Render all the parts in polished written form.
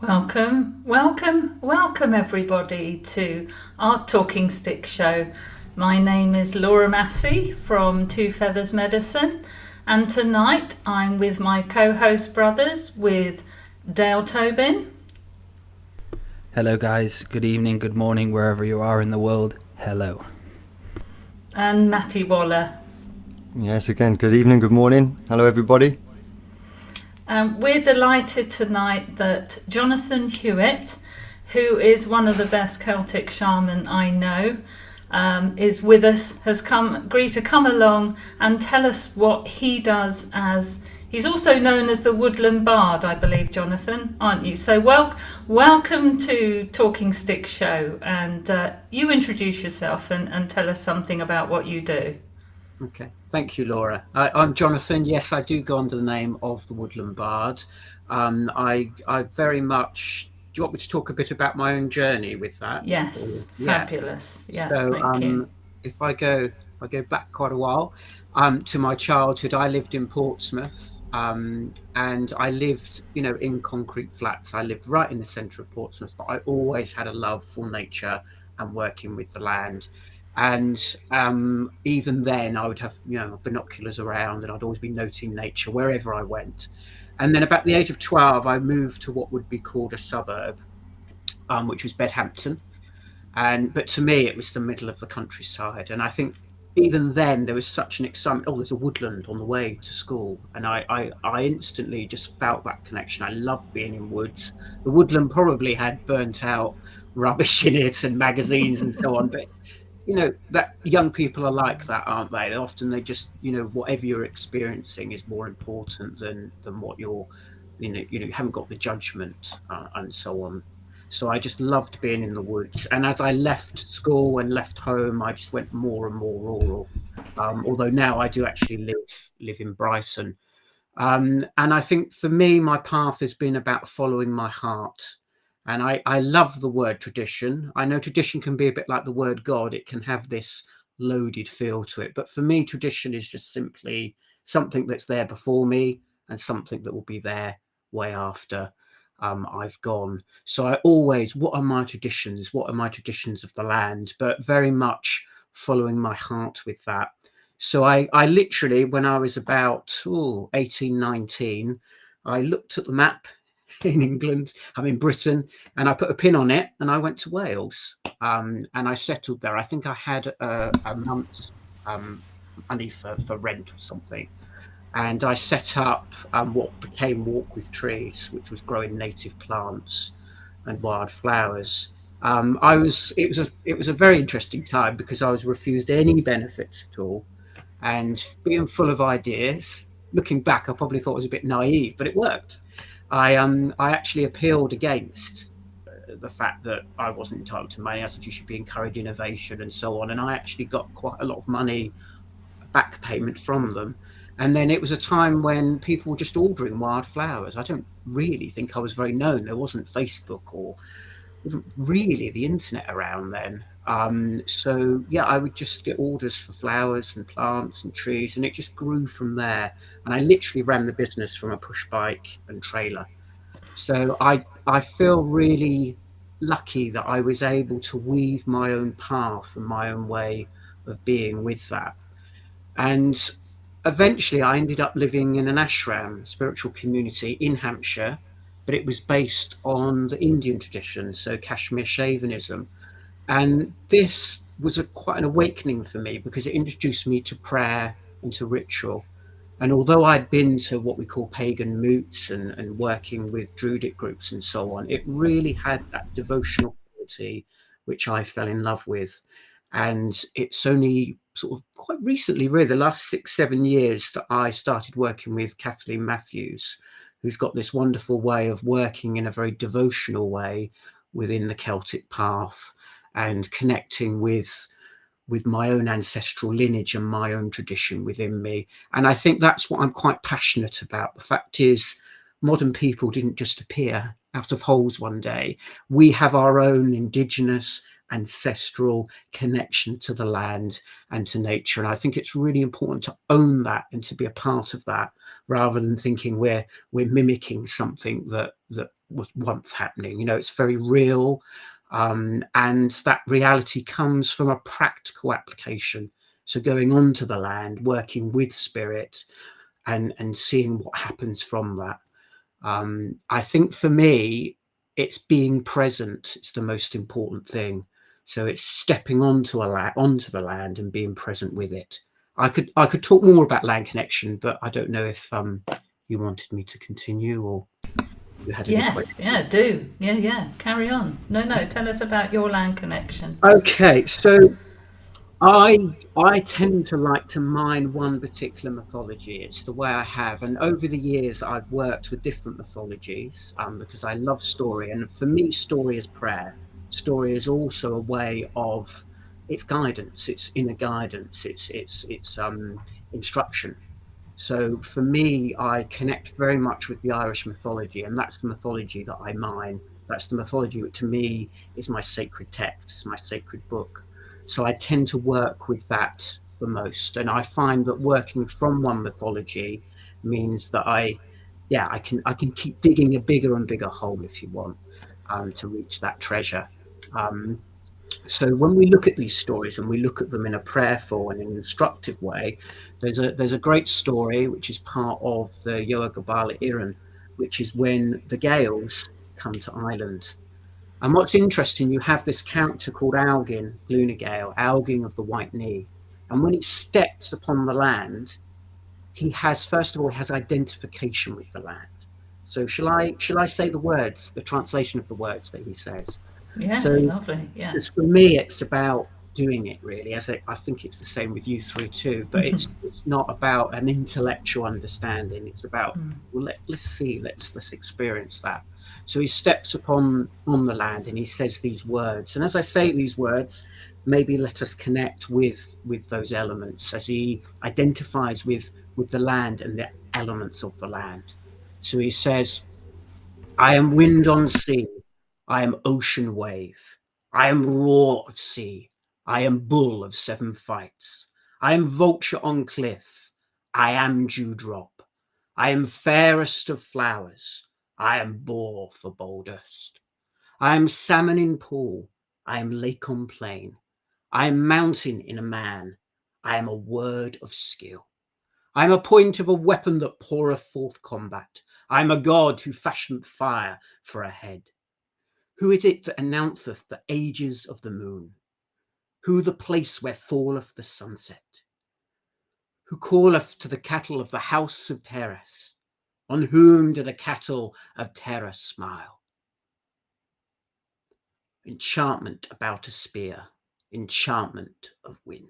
Welcome everybody to our Talking Stick show. My name is Laura Massey from Two Feathers Medicine, and tonight I'm with my co-host brothers with Dale Tobin. Hello guys, good evening, good morning, wherever you are in the world. Hello. And Maty Waller. Yes, again, good evening, good morning. Hello everybody. We're delighted tonight that Jonathon Huet, who is one of the best Celtic shaman I know, is with us, has agreed to come along and tell us what he does as... He's also known as the Woodland Bard, I believe, Jonathon, aren't you? So welcome to Talking Stick Show, and you introduce yourself and tell us something about what you do. Okay, thank you, Laura. I'm Jonathon. Yes, I do go under the name of the Woodland Bard. I very much... Do you want me to talk a bit about my own journey with that? Yes, fabulous. Yeah, so, thank you. If I go back quite a while to my childhood, I lived in Portsmouth, and I lived, in concrete flats. I lived right in the centre of Portsmouth, but I always had a love for nature and working with the land. And even then, I would have binoculars around, and I'd always be noting nature wherever I went. And then, about the age of 12, I moved to what would be called a suburb, which was Bedhampton. But to me, it was the middle of the countryside. And I think even then, there was such an excitement. Oh, there's a woodland on the way to school, and I instantly just felt that connection. I loved being in woods. The woodland probably had burnt out rubbish in it and magazines and so on, but that young people are like that, aren't they? Often they just, whatever you're experiencing is more important than what you're, you haven't got the judgment and so on. So I just loved being in the woods. And as I left school and left home, I just went more and more rural. Although now I do actually live in Brighton. And I think for me, my path has been about following my heart. And I love the word tradition. I know tradition can be a bit like the word God. It can have this loaded feel to it. But for me, tradition is just simply something that's there before me and something that will be there way after I've gone. So I always, what are my traditions? What are my traditions of the land? But very much following my heart with that. So I literally, when I was about 18, 19, I looked at the map in England, I'm in Britain, and I put a pin on it and I went to Wales, and I settled there. I think I had a month's money for rent or something, and I set up what became Walk with Trees, which was growing native plants and wildflowers. It was a very interesting time because I was refused any benefits at all, and being full of ideas. Looking back, I probably thought it was a bit naive, but it worked. I actually appealed against the fact that I wasn't entitled to money. I said you should be encouraging innovation and so on, and I actually got quite a lot of money back payment from them. And then it was a time when people were just ordering wildflowers. I don't really think I was very known. There wasn't Facebook or wasn't really the internet around then. So yeah, I would just get orders for flowers and plants and trees, and it just grew from there. And I literally ran the business from a push bike and trailer. So I feel really lucky that I was able to weave my own path and my own way of being with that. And eventually I ended up living in an ashram, spiritual community in Hampshire, but it was based on the Indian tradition, so Kashmir Shaivism. And this was quite an awakening for me because it introduced me to prayer and to ritual. And although I'd been to what we call pagan moots and working with Druidic groups and so on, it really had that devotional quality, which I fell in love with. And it's only sort of quite recently, really, the last 6-7 years, that I started working with Kathleen Matthews, who's got this wonderful way of working in a very devotional way within the Celtic path and connecting with my own ancestral lineage and my own tradition within me. And I think that's what I'm quite passionate about. The fact is, modern people didn't just appear out of holes one day. We have our own indigenous, ancestral connection to the land and to nature. And I think it's really important to own that and to be a part of that, rather than thinking we're mimicking something that was once happening. You know, it's very real, and that reality comes from a practical application. So going onto the land, working with spirit, and seeing what happens from that. I think for me, it's being present. It's the most important thing. So it's stepping onto the land and being present with it. I could talk more about land connection, but I don't know if you wanted me to continue, or you had any questions. Yeah, do. Yeah. Carry on. No, tell us about your land connection. Okay, so I tend to like to mine one particular mythology. It's the way I have, and over the years I've worked with different mythologies because I love story, and for me, story is prayer. Story is also a way of, it's guidance, it's inner guidance, it's instruction. So for me, I connect very much with the Irish mythology, and that's the mythology that I mine. That's the mythology that to me is my sacred text, is my sacred book. So I tend to work with that the most. And I find that working from one mythology means that I can keep digging a bigger and bigger hole, if you want, to reach that treasure. So when we look at these stories and we look at them in a prayerful and an instructive way, there's a great story which is part of the Yoa Gabala Iran, which is when the Gaels come to Ireland. And what's interesting, you have this character called Algin, Luna Gale, Algin of the White Knee. And when he steps upon the land, he has, first of all, has identification with the land. So shall I say the words, the translation of the words that he says? Yes, So lovely. Yeah. for me, it's about doing it, really. I think it's the same with you three too, but it's not about an intellectual understanding. It's about, well, let's see, let's experience that. So he steps on the land and he says these words. And as I say these words, maybe let us connect with those elements as he identifies with the land and the elements of the land. So he says, I am wind on sea. I am ocean wave. I am roar of sea. I am bull of seven fights. I am vulture on cliff. I am dewdrop. I am fairest of flowers. I am boar for boldest. I am salmon in pool. I am lake on plain. I am mountain in a man. I am a word of skill. I am a point of a weapon that poureth forth combat. I am a god who fashioned fire for a head. Who is it that announceth the ages of the moon? Who the place where falleth the sunset? Who calleth to the cattle of the house of Terrace? On whom do the cattle of Terrace smile? Enchantment about a spear, enchantment of wind.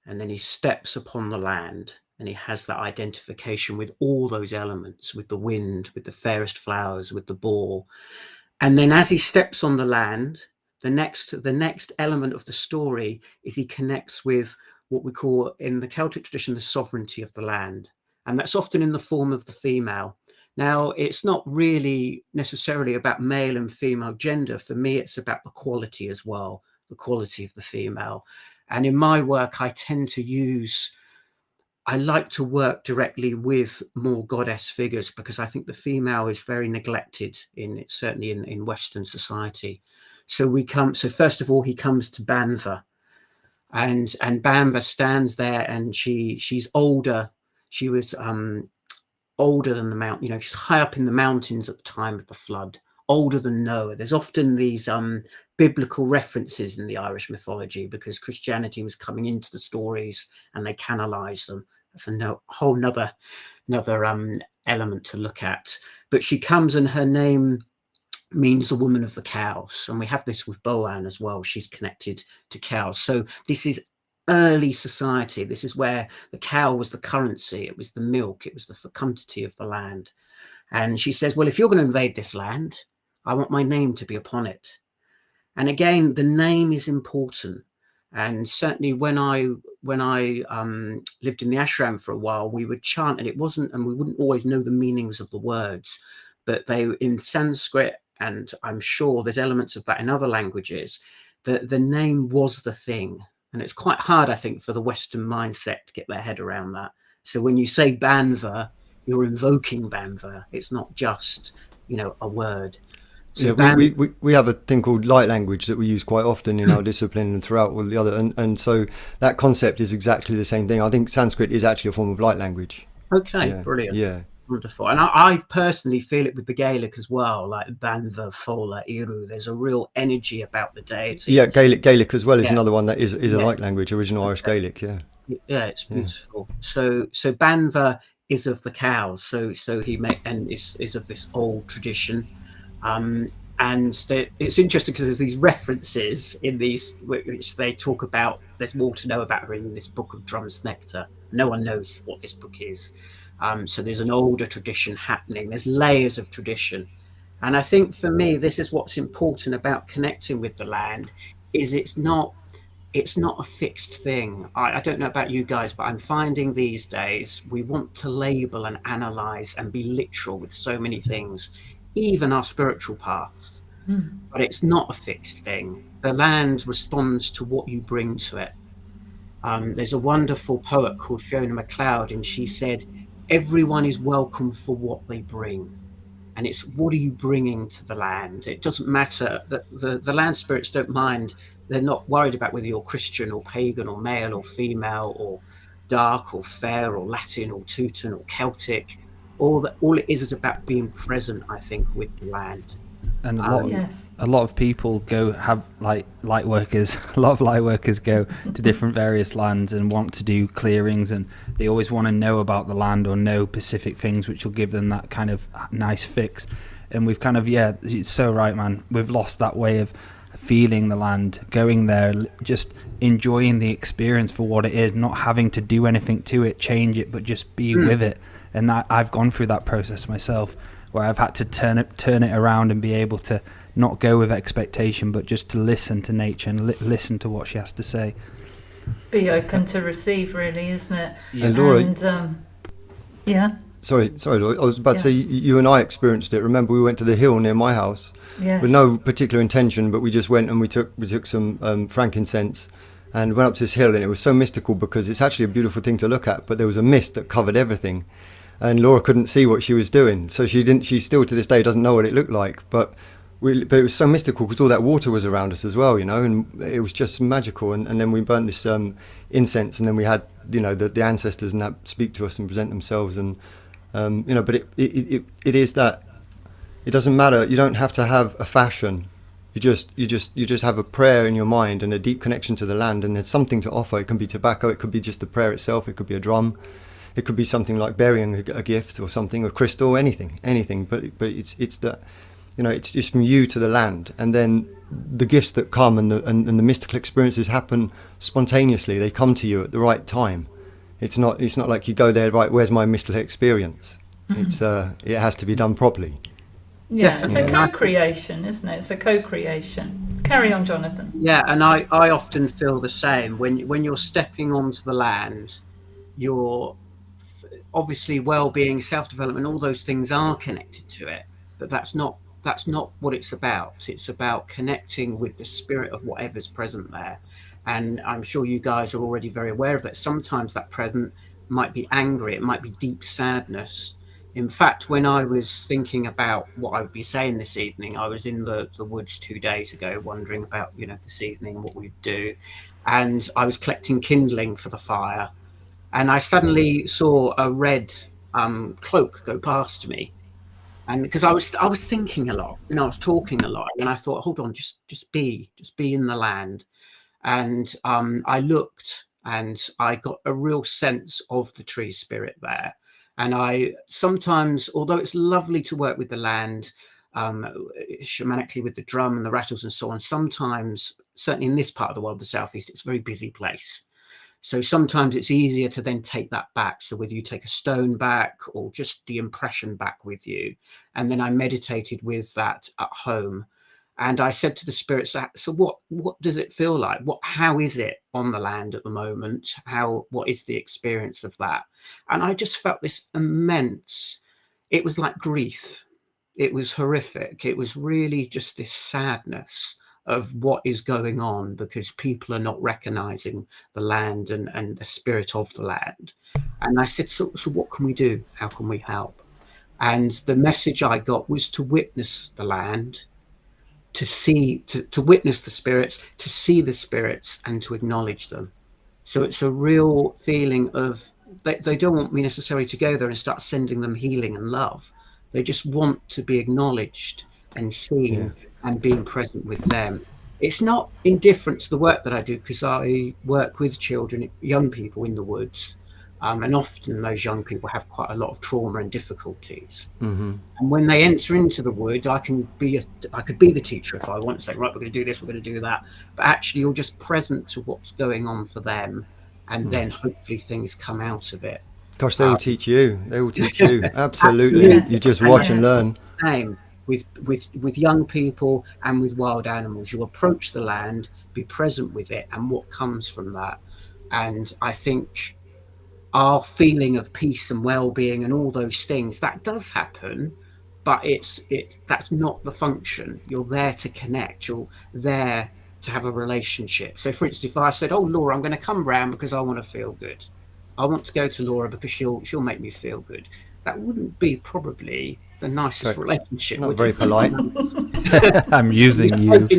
And then he steps upon the land and he has that identification with all those elements, with the wind, with the fairest flowers, with the boar. And then as he steps on the land, the next element of the story is he connects with what we call in the Celtic tradition, the sovereignty of the land. And that's often in the form of the female. Now, it's not really necessarily about male and female gender. For me, it's about the quality as well, the quality of the female. And in my work, I like to work directly with more goddess figures because I think the female is very neglected certainly in Western society. So first of all, he comes to Banva, and Banva stands there, and she's older. She was older than the mountain. She's high up in the mountains at the time of the flood, older than Noah. There's often these biblical references in the Irish mythology because Christianity was coming into the stories and they canalized them. That's a whole nother element to look at. But she comes and her name means the woman of the cows. And we have this with Boan as well. She's connected to cows. So this is early society. This is where the cow was the currency. It was the milk. It was the fecundity of the land. And she says, well, if you're going to invade this land, I want my name to be upon it. And again, the name is important. And certainly when I lived in the ashram for a while, we would chant, and we wouldn't always know the meanings of the words, but they in Sanskrit, and I'm sure there's elements of that in other languages, the name was the thing. And it's quite hard, I think, for the Western mindset to get their head around that. So when you say Banva, you're invoking Banva. It's not just, you know, a word. So Yeah, we have a thing called light language that we use quite often in our discipline and throughout all the other, and so that concept is exactly the same thing. I think Sanskrit is actually a form of light language. Okay, Yeah, brilliant. yeah, Wonderful. And I personally feel it with the Gaelic as well, like Banva, Fola, Iru. There's a real energy about the deity. yeah. Gaelic as well is Yeah. another one that is a Yeah. light language, original Irish Okay. Gaelic. Yeah, Yeah, it's yeah. beautiful. So Banva is of the cows. So he is of this old tradition. And it's interesting because there's these references in these which they talk about. There's more to know about her in this book of Drum's Nectar. No one knows what this book is. So there's an older tradition happening. There's layers of tradition. And I think for me, this is what's important about connecting with the land, is it's not a fixed thing. I don't know about you guys, but I'm finding these days we want to label and analyze and be literal with so many things, even our spiritual paths. But it's not a fixed thing. The land responds to what you bring to it. There's a wonderful poet called Fiona MacLeod, and she said, "Everyone is welcome for what they bring." And it's, what are you bringing to the land? It doesn't matter that the land spirits don't mind. They're not worried about whether you're Christian or pagan or male or female or dark or fair or Latin or Teuton or Celtic. All it is about being present, I think, with the land. And Yes. a lot of people go have like light workers. A lot of light workers go to different various lands and want to do clearings, and they always want to know about the land or know specific things which will give them that kind of nice fix. And we've kind of, yeah, it's so right, man. We've lost that way of feeling the land, going there, just enjoying the experience for what it is, not having to do anything to it, change it, but just be with it. And that, I've gone through that process myself, where I've had to turn it around and be able to not go with expectation, but just to listen to nature and listen to what she has to say. Be open to receive, really, isn't it? Yeah. And Laura, And yeah, sorry, Laura, I was about to say you and I experienced it. Remember, we went to the hill near my house yes. with no particular intention, but we just went and we took some frankincense and went up to this hill, and it was so mystical because it's actually a beautiful thing to look at, but there was a mist that covered everything. And Laura couldn't see what she was doing, so she still to this day doesn't know what it looked like. But it was so mystical because all that water was around us as well, you know, and it was just magical. And then we burnt this incense, and then we had, you know, the ancestors and that speak to us and present themselves, and you know. But it is that it doesn't matter. You don't have to have a fashion. You just have a prayer in your mind and a deep connection to the land, and there's something to offer. It can be tobacco, it could be just the prayer itself, it could be a drum. It could be something like burying a gift or something, or crystal, anything. But it's that, you know, it's just from you to the land, and then the gifts that come and the mystical experiences happen spontaneously. They come to you at the right time. It's not like you go there, right? Where's my mystical experience? It has to be done properly. Yeah, Definitely. it's a co-creation, isn't it? It's a co-creation. Carry on, Jonathan. Yeah, and I often feel the same. When you're stepping onto the land, you're obviously well-being, self-development, all those things are connected to it, but that's not what it's about. It's about connecting with the spirit of whatever's present there. And I'm sure you guys are already very aware of that. Sometimes that present might be angry, it might be deep sadness. In fact, when I was thinking about what I would be saying this evening, I was in the woods 2 days ago wondering about, you know, this evening what we'd do, and I was collecting kindling for the fire. And I suddenly saw a red cloak go past me, and because I was thinking a lot, you know, I was talking a lot, and I thought, hold on, just be in the land. And I looked, and I got a real sense of the tree spirit there. And I sometimes, although it's lovely to work with the land, shamanically with the drum and the rattles and so on, sometimes, certainly in this part of the world, the southeast, it's a very busy place. So sometimes it's easier to then take that back. So whether you take a stone back or just the impression back with you. And then I meditated with that at home. And I said to the spirits, so what does it feel like? How is it on the land at the moment? What is the experience of that? And I just felt this immense, it was like grief. It was horrific. It was really just this sadness of what is going on, because people are not recognizing the land and the spirit of the land. And I said, so what can we do? How can we help? And the message I got was to witness the land, to witness the spirits, to see the spirits, and to acknowledge them. So it's a real feeling of, they don't want me necessarily to go there and start sending them healing and love. They just want to be acknowledged and seen and being present with them. It's not indifferent to the work that I do, because I work with children, young people in the woods. And often those young people have quite a lot of trauma and difficulties. And when they enter into the wood, I could be the teacher if I want to say, right, we're going to do this, we're going to do that. But actually, you're just present to what's going on for them, and then hopefully things come out of it. Gosh, they will teach you. They will teach you. Absolutely. You just watch and learn. Same with young people and with wild animals. You approach the land, be present with it, and what comes from that. And I think our feeling of peace and well-being and all those things, that does happen, but that's not the function. You're there to connect. You're there to have a relationship. So for instance, if I said, oh, Laura, I'm going to come round because I want to feel good, I want to go to Laura because she'll make me feel good, that wouldn't be probably the nicest relationship. Not very polite. I'm using you. So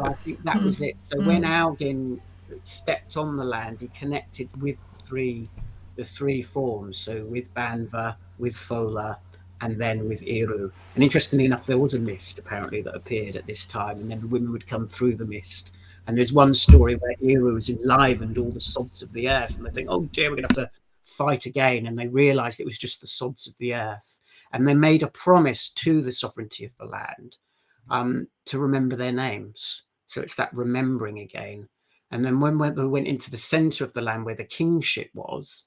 I think that was it. So when Algin stepped on the land, he connected with the three forms. So with Banva, with Fola, and then with Eru. And interestingly enough, there was a mist apparently that appeared at this time, and then the women would come through the mist. And there's one story where Eru has enlivened all the sods of the earth, and they think, oh dear, we're going to have to fight again. And they realized it was just the sods of the earth. And they made a promise to the sovereignty of the land to remember their names. So it's that remembering again. And then when they went into the center of the land where the kingship was,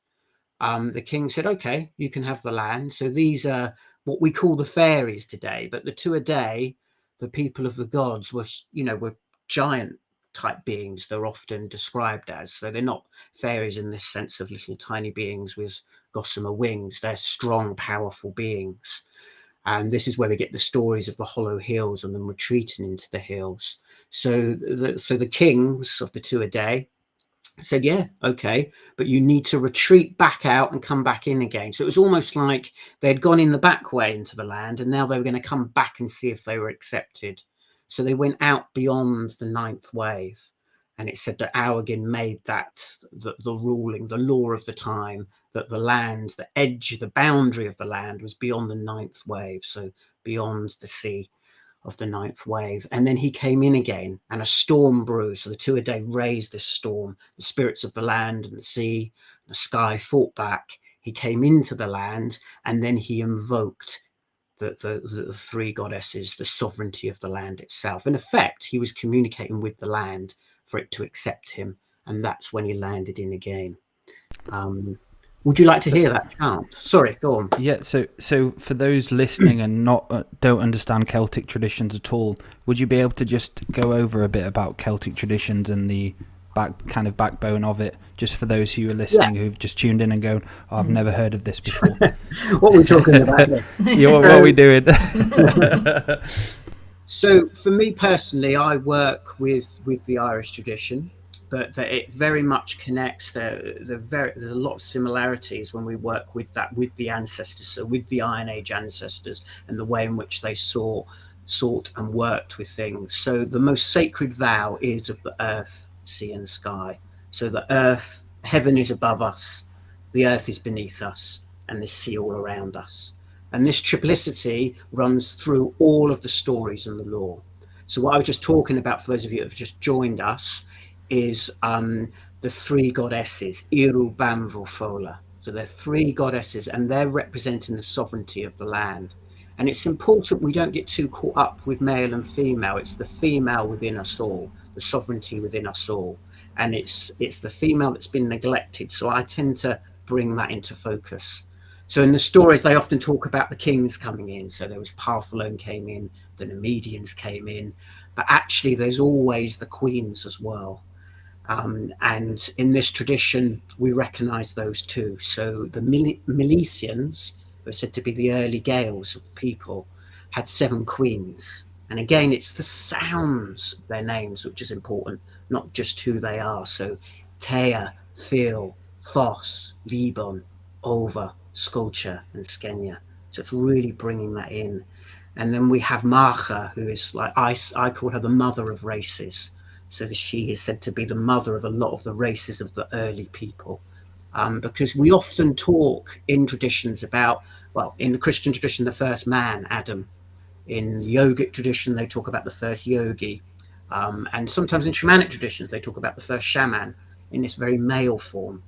the king said, okay, you can have the land. So these are what we call the fairies today. But the Tuatha, the people of the gods, were giant type beings. They're often described as. So they're not fairies in this sense of little tiny beings with gossamer wings. They're strong, powerful beings. And this is where we get the stories of the hollow hills and them retreating into the hills. So the kings of the Tuatha said, yeah, okay, but you need to retreat back out and come back in again. So it was almost like they'd gone in the back way into the land, and now they were going to come back and see if they were accepted. So they went out beyond the ninth wave. And it said that Aurigin made that the ruling, the law of the time, that the land, the edge, the boundary of the land was beyond the ninth wave, so beyond the sea of the ninth wave. And then he came in again, and a storm brewed. So the Tuatha raised this storm. The spirits of the land and the sea and the sky fought back. He came into the land, and then he invoked the three goddesses, the sovereignty of the land itself. In effect, he was communicating with the land for it to accept him, and that's when he landed in again. Would you like to hear that chant? Sorry, go on. Yeah, so for those listening and don't understand Celtic traditions at all, would you be able to just go over a bit about Celtic traditions and the backbone of it, just for those who are listening who've just tuned in and going, oh, I've never heard of this before? What are we talking about here? Yeah, what are we doing? So for me personally, I work with the Irish tradition, but it very much connects. There's a lot of similarities when we work with the ancestors, so with the Iron Age ancestors and the way in which they sought and worked with things. So the most sacred vow is of the earth, sea and sky. So the earth, heaven is above us, the earth is beneath us, and the sea all around us. And this triplicity runs through all of the stories and the lore. So what I was just talking about, for those of you that have just joined us, is the three goddesses, Eru, Banva, Fola. So they're three goddesses, and they're representing the sovereignty of the land. And it's important we don't get too caught up with male and female. It's the female within us all, the sovereignty within us all. And it's the female that's been neglected. So I tend to bring that into focus. So in the stories, they often talk about the kings coming in. So there was Partholon came in, the Nemedians came in, but actually there's always the queens as well. And in this tradition, we recognize those too. So the Milesians, who are said to be the early Gaels of the people, had 7 queens. And again, it's the sounds of their names which is important, not just who they are. So Thea, Phil, Foss, Libon, Ova, Sculpture, and Skenya. So it's really bringing that in. And then we have Marcha, who is like, I call her the mother of races. So she is said to be the mother of a lot of the races of the early people. Because we often talk in traditions about, well, in the Christian tradition, the first man, Adam. In yogic tradition, they talk about the first yogi. And sometimes in shamanic traditions, they talk about the first shaman in this very male form.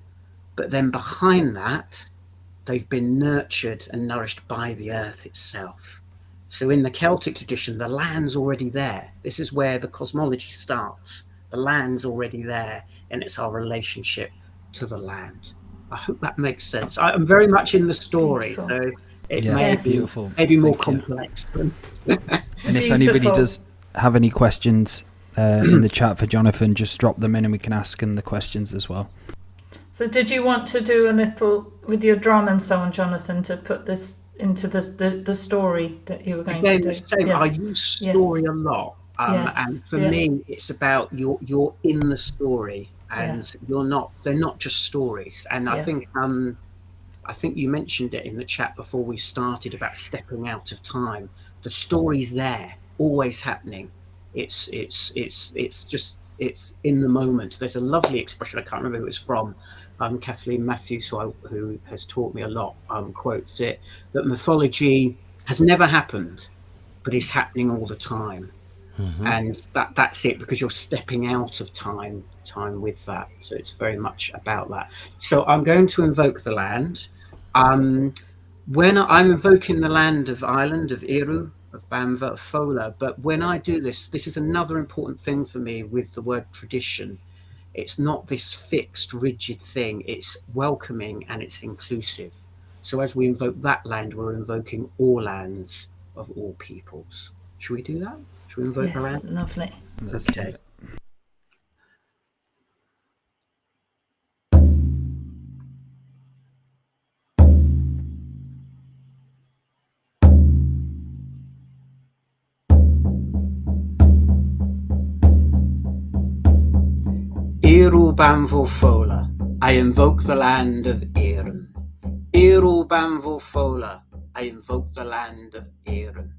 But then behind that, they've been nurtured and nourished by the earth itself. So in the Celtic tradition, the land's already there. This is where the cosmology starts. The land's already there, and it's our relationship to the land. I hope that makes sense. I'm very much in the story, Beautiful. so it Yes, may beautiful. be more Thank you. complex than. And if anybody Beautiful. does have any questions in the chat for Jonathan, just drop them in and we can ask him the questions as well. So did you want to do a little with your drum and so on, Jonathan, to put this into the story that you were going Again, to the do? same. Yeah. I use story a lot, Yes. and for Yeah. me, it's about you're in the story, and you're not. They're not just stories. And I think you mentioned it in the chat before we started about stepping out of time. The story's there, always happening. It's in the moment. There's a lovely expression, I can't remember who it's from. Kathleen Matthews, who has taught me a lot, quotes it, that mythology has never happened, but is happening all the time. And that's it, because you're stepping out of time with that. So it's very much about that. So I'm going to invoke the land. When I'm invoking the land of Ireland, of Eru, of Bamva, of Fola, but when I do this is another important thing for me with the word tradition. It's not this fixed, rigid thing. It's welcoming and it's inclusive. So as we invoke that land, we're invoking all lands of all peoples. Should we do that? Should we invoke the land? Yes, lovely. Let's do Okay. it. Eru Bamvo Fola, I invoke the land of Erin. Eru Bamvo Fola, I invoke the land of Erin.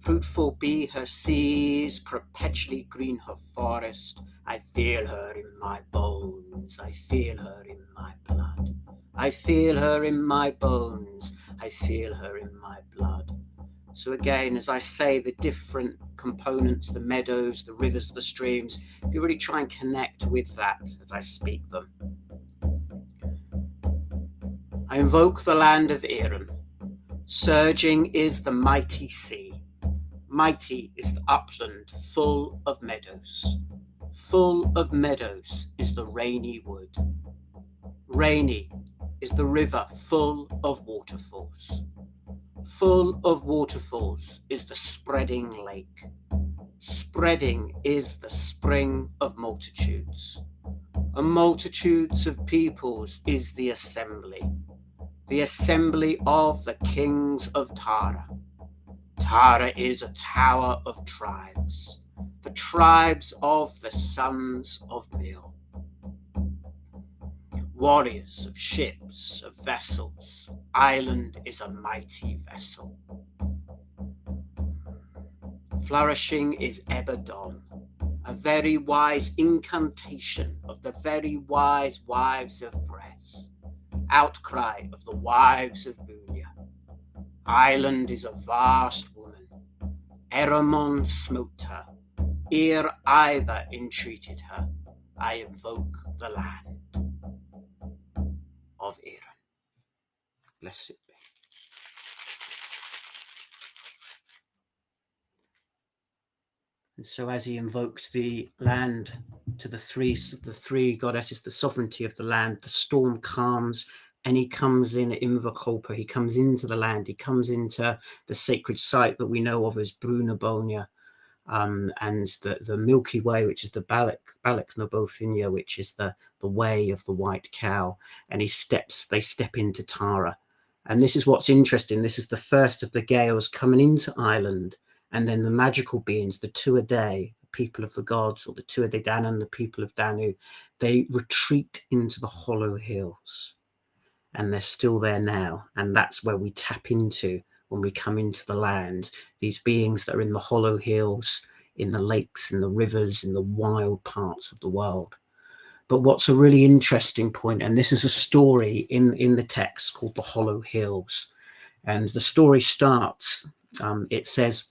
Fruitful be her seas, perpetually green her forest. I feel her in my bones, I feel her in my blood. I feel her in my bones, I feel her in my blood. So again, as I say, the different components, the meadows, the rivers, the streams, if you really try and connect with that as I speak them. I invoke the land of Erin. Surging is the mighty sea. Mighty is the upland full of meadows. Full of meadows is the rainy wood. Rainy is the river full of waterfalls. Full of waterfalls is the spreading lake. Spreading is the spring of multitudes. A multitudes of peoples is the assembly of the kings of Tara. Tara is a tower of tribes, the tribes of the sons of Mil. Warriors of ships, of vessels, Ireland is a mighty vessel. Flourishing is Eberdon, a very wise incantation of the very wise wives of Bress, outcry of the wives of Bunia. Ireland is a vast woman. Eramon smote her. Ere Iber entreated her. I invoke the land of Erin. Blessed be. And so as he invokes the land to the three goddesses, the sovereignty of the land, the storm calms, and he comes in at Inverkolpa, he comes into the land, he comes into the sacred site that we know of as Brunabonia, and the Milky Way, which is the Balak Nabofinia, which is the way of the white cow, and they step into Tara. And this is what's interesting. This is the first of the Gaels coming into Ireland, and then the magical beings, the Tuatha, the people of the gods, or the Tuatha Danann, the people of Danu, they retreat into the hollow hills, and they're still there now. And that's where we tap into when we come into the land, these beings that are in the hollow hills, in the lakes, in the rivers, in the wild parts of the world. But what's a really interesting point, and this is a story in the text called The Hollow Hills. And the story starts, it says,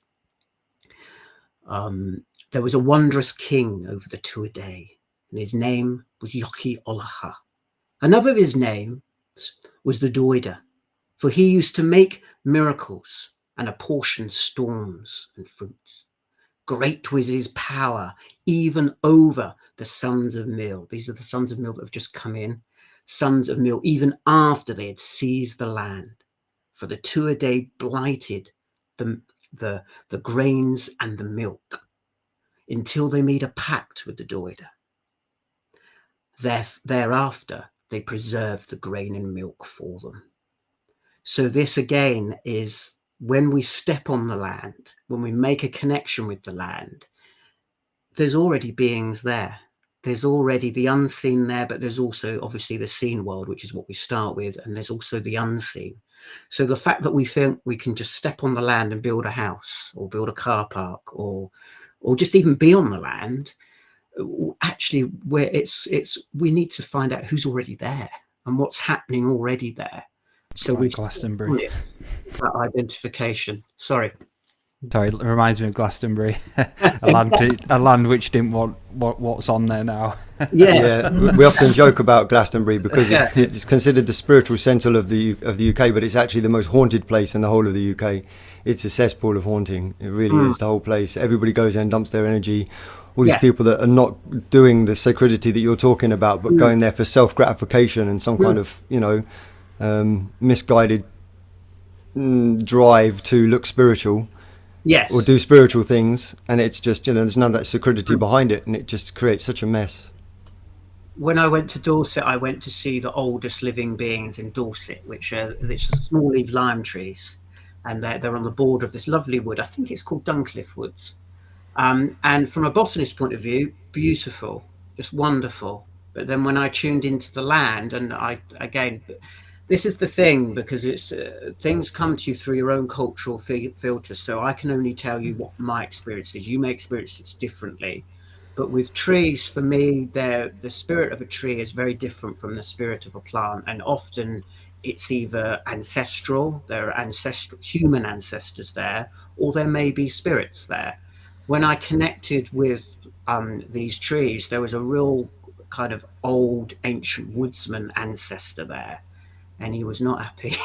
there was a wondrous king over the Tuatha, and his name was Yoki Olacha. Another of his names was the Doida, for he used to make miracles and apportion storms and fruits. Great was his power, even over the sons of Mil. These are the sons of Mil that have just come in. Sons of Mil, even after they had seized the land. For the Tuatha blighted the grains and the milk until they made a pact with the Doida. Thereafter, they preserved the grain and milk for them. So this again is when we step on the land, when we make a connection with the land, there's already beings there. There's already the unseen there, but there's also obviously the seen world, which is what we start with. And there's also the unseen. So the fact that we think we can just step on the land and build a house or build a car park or just even be on the land, actually where we need to find out who's already there and what's happening already there. So Like we Glastonbury. That identification. Sorry, it reminds me of Glastonbury, a land which didn't want what's on there now. Yeah, we often joke about Glastonbury because it's considered the spiritual centre of the UK, but it's actually the most haunted place in the whole of the UK. It's a cesspool of haunting. It really is, the whole place. Everybody goes there and dumps their energy. All these people that are not doing the sacredity that you're talking about, but going there for self-gratification and some kind of, misguided drive to look spiritual. Yes. Or do spiritual things, and it's just, there's none of that sacredity behind it, and it just creates such a mess. When I went to Dorset, I went to see the oldest living beings in Dorset, which are small leaf lime trees, and they're on the border of this lovely wood. I think it's called Duncliffe Woods. And from a botanist point of view, beautiful, just wonderful. But then when I tuned into the land, and this is the thing, because it's things come to you through your own cultural filters. So I can only tell you what my experience is. You may experience it differently. But with trees, for me, the spirit of a tree is very different from the spirit of a plant. And often it's either ancestral, there are human ancestors there, or there may be spirits there. When I connected with these trees, there was a real kind of old ancient woodsman ancestor there. And he was not happy,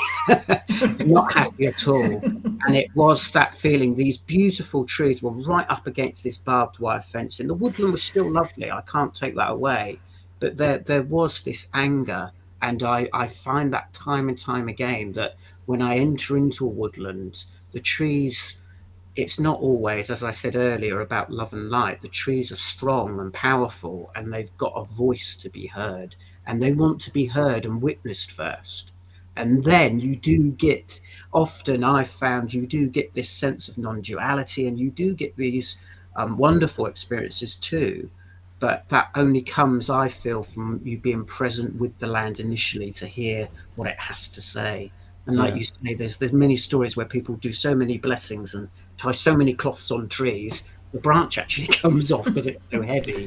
not happy at all. And it was that feeling. These beautiful trees were right up against this barbed wire fence, and the woodland was still lovely. I can't take that away. But there was this anger. And I find that time and time again that when I enter into a woodland, the trees, it's not always, as I said earlier, about love and light. The trees are strong and powerful, and they've got a voice to be heard. And they want to be heard and witnessed first. And then you do get, often I've found, you do get this sense of non-duality, and you do get these wonderful experiences too. But that only comes, I feel, from you being present with the land initially to hear what it has to say. And like you say, there's many stories where people do so many blessings and tie so many cloths on trees, the branch actually comes off because it's so heavy.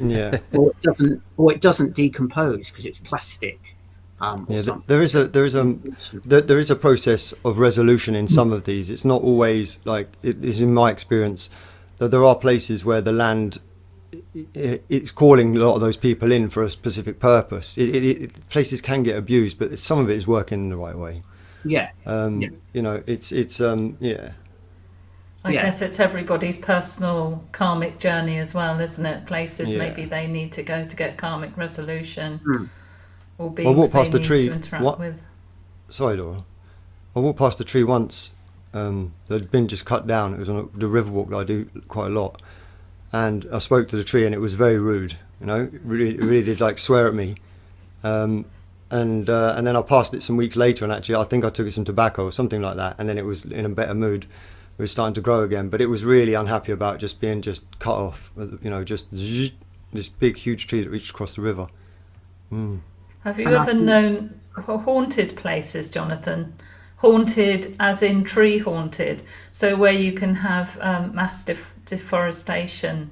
Or it doesn't decompose because it's plastic. There is a process of resolution in some of these. It's not always like it is in my experience that there are places where the land, it's calling a lot of those people in for a specific purpose. Places can get abused, but some of it is working in the right way. I guess it's everybody's personal karmic journey as well, isn't it? Places maybe they need to go to get karmic resolution, or beings they need to interact with. Sorry, Laura. I walked past a tree once that had been just cut down. It was on the river walk that I do quite a lot, and I spoke to the tree, and it was very rude. Really did swear at me, and and then I passed it some weeks later, and actually I think I took it some tobacco or something like that, and then it was in a better mood. It was starting to grow again, but it was really unhappy about just being cut off. Just this big huge tree that reached across the river. Have you ever known haunted places, Jonathan? Haunted as in tree haunted, so where you can have mass deforestation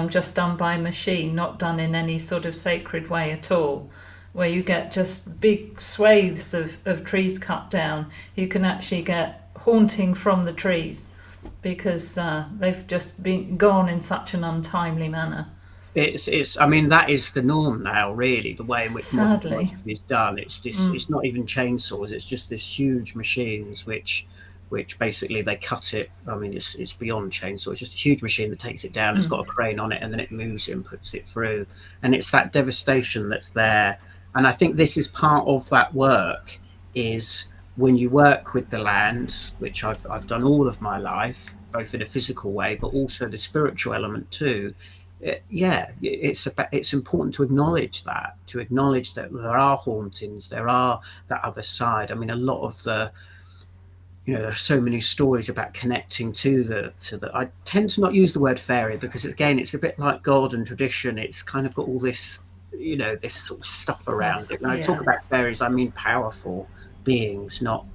just done by machine, not done in any sort of sacred way at all, where you get just big swathes of trees cut down. You can actually get haunting from the trees because they've just been gone in such an untimely manner. I mean, that is the norm now, really, the way in which Sadly is done. It's not even chainsaws, it's just this huge machines which basically they cut it. I mean, it's beyond chainsaw. It's just a huge machine that takes it down. It's got a crane on it, and then it moves it and puts it through. And it's that devastation that's there. And I think this is part of that work, is when you work with the land, which I've done all of my life, both in a physical way, but also the spiritual element too. It's important to acknowledge that there are hauntings, there are that other side. I mean, a lot of the, there are so many stories about connecting to the. I tend to not use the word fairy because, again, it's a bit like God and tradition. It's kind of got all this, this sort of stuff around it. When I talk about fairies, I mean powerful beings, not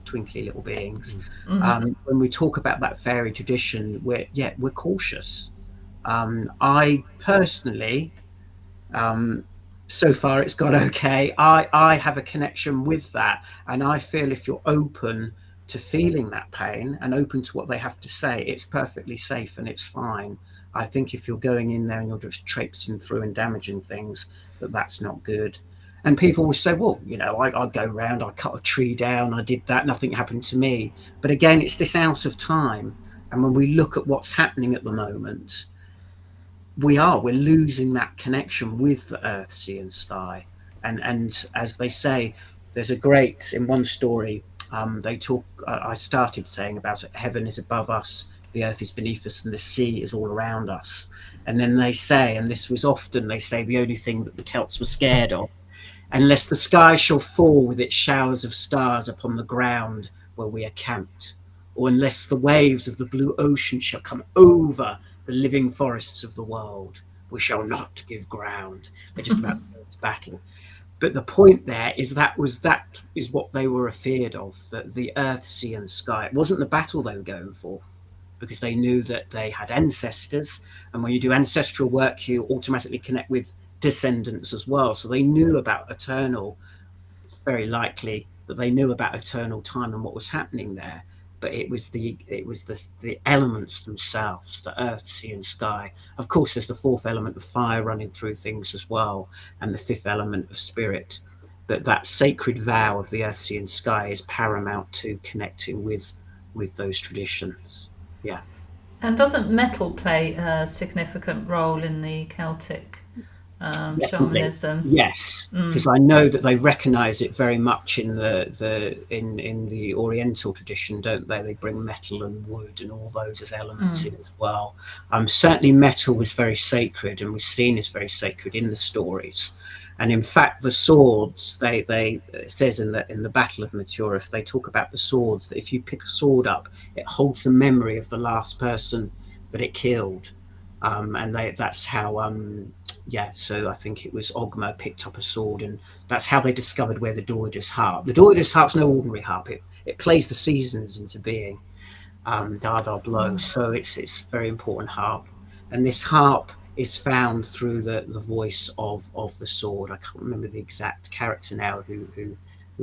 twinkly little beings. When we talk about that fairy tradition, we're cautious. I personally, so far it's gone okay. I have a connection with that, and I feel if you're open to feeling that pain and open to what they have to say, it's perfectly safe and it's fine. I think if you're going in there and you're just traipsing through and damaging things, that's not good. And people will say, well, I go round, I cut a tree down, I did that, nothing happened to me. But again, it's this out of time. And when we look at what's happening at the moment, we're losing that connection with the earth, sea and sky. And as they say, there's a great, in one story, they talk, I started saying about it, heaven is above us, the earth is beneath us, and the sea is all around us. And then they say, and this was often, they say the only thing that the Celts were scared of, unless the sky shall fall with its showers of stars upon the ground where we are camped, or unless the waves of the blue ocean shall come over the living forests of the world, we shall not give ground. They're just about this battle. But the point there is that is what they were afeared of, that the earth, sea and sky. It wasn't the battle they were going for, because they knew that they had ancestors. And when you do ancestral work, you automatically connect with descendants as well. So they knew about eternal. It's very likely that they knew about eternal time and what was happening there. But it was the elements themselves, the earth, sea and sky. Of course, there's the fourth element of fire running through things as well, and the fifth element of spirit. But that sacred vow of the earth, sea and sky is paramount to connecting with those traditions. Yeah. And doesn't metal play a significant role in the Celtic shamanism? Yes, because I know that they recognise it very much in the Oriental tradition, don't they? They bring metal and wood and all those as elements in as well. Certainly, metal was very sacred and was seen as very sacred in the stories. And in fact, the swords, it says in the Battle of Maturif, they talk about the swords, that if you pick a sword up, it holds the memory of the last person that it killed. And that's how, so I think it was Ogma picked up a sword, and that's how they discovered where the Doridus harp. The Doridus harp's no ordinary harp. It plays the seasons into being, Dada blow. So it's a very important harp. And this harp is found through the voice of the sword. I can't remember the exact character now who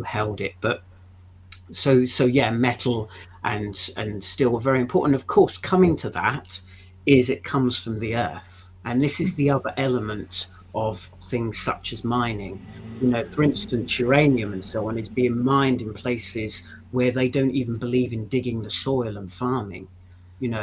held it, but so metal and steel are very important. Of course, coming to that is it comes from the earth, and this is the other element of things such as mining. For instance, uranium and so on is being mined in places where they don't even believe in digging the soil and farming.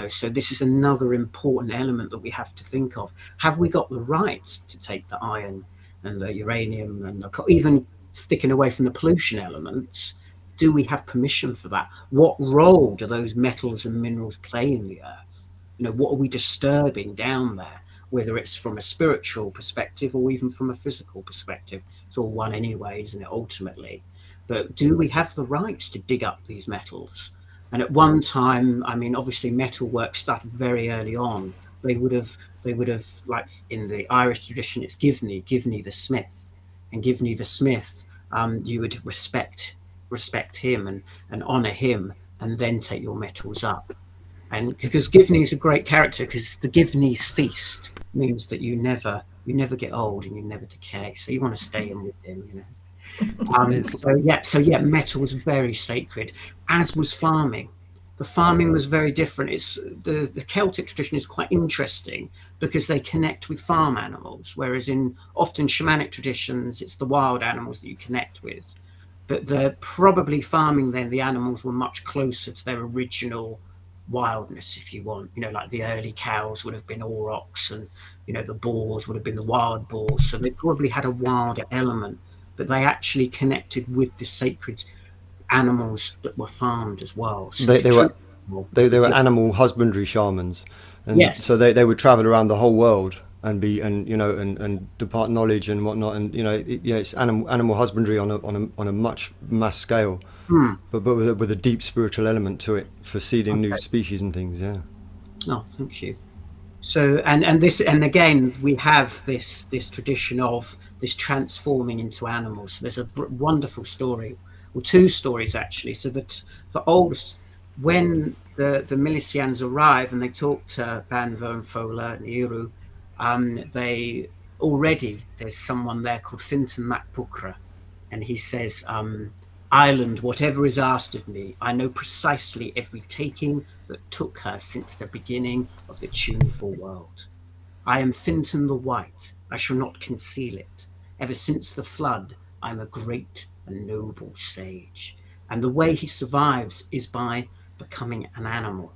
So this is another important element that we have to think of. Have we got the right to take the iron and the uranium and even sticking away from the pollution elements? Do we have permission for that? What role do those metals and minerals play in the earth? What are we disturbing down there? whether it's from a spiritual perspective or even from a physical perspective. It's all one anyway, isn't it, ultimately? But do we have the rights to dig up these metals? And at one time, I mean, obviously metalwork started very early on. They would have, like in the Irish tradition, it's Givney the smith. And Givney the smith, you would respect him and honor him, and then take your metals up. And because Givney is a great character, because the Givney's feast means that you never get old and you never decay. So you want to stay in with him, you know. So metal was very sacred, as was farming. The farming was very different. It's the Celtic tradition is quite interesting because they connect with farm animals, whereas in often shamanic traditions, it's the wild animals that you connect with. But the probably farming then, the animals were much closer to their original wildness, if you want. You know, like the early cows would have been aurochs, and you know the boars would have been the wild boars. So they probably had a wilder element, but they actually connected with the sacred animals that were farmed as well. So They were animal husbandry shamans, and Yes. so they would travel around the whole world and depart knowledge and whatnot, and it's animal husbandry on a much mass scale, but with a deep spiritual element to it for seeding new species and things. Yeah. Oh, thank you. So and again we have this tradition of this transforming into animals. There's a wonderful story, or two stories actually. So that the oldest, when the Milicians arrive and they talk to Banvo and Fola and Iru, there's someone there called Fintan Mac Pukra, and he says, "Island, whatever is asked of me, I know precisely every taking that took her since the beginning of the tuneful world. I am Fintan the White, I shall not conceal it. Ever since the flood, I'm a great and noble sage." And the way he survives is by becoming an animal.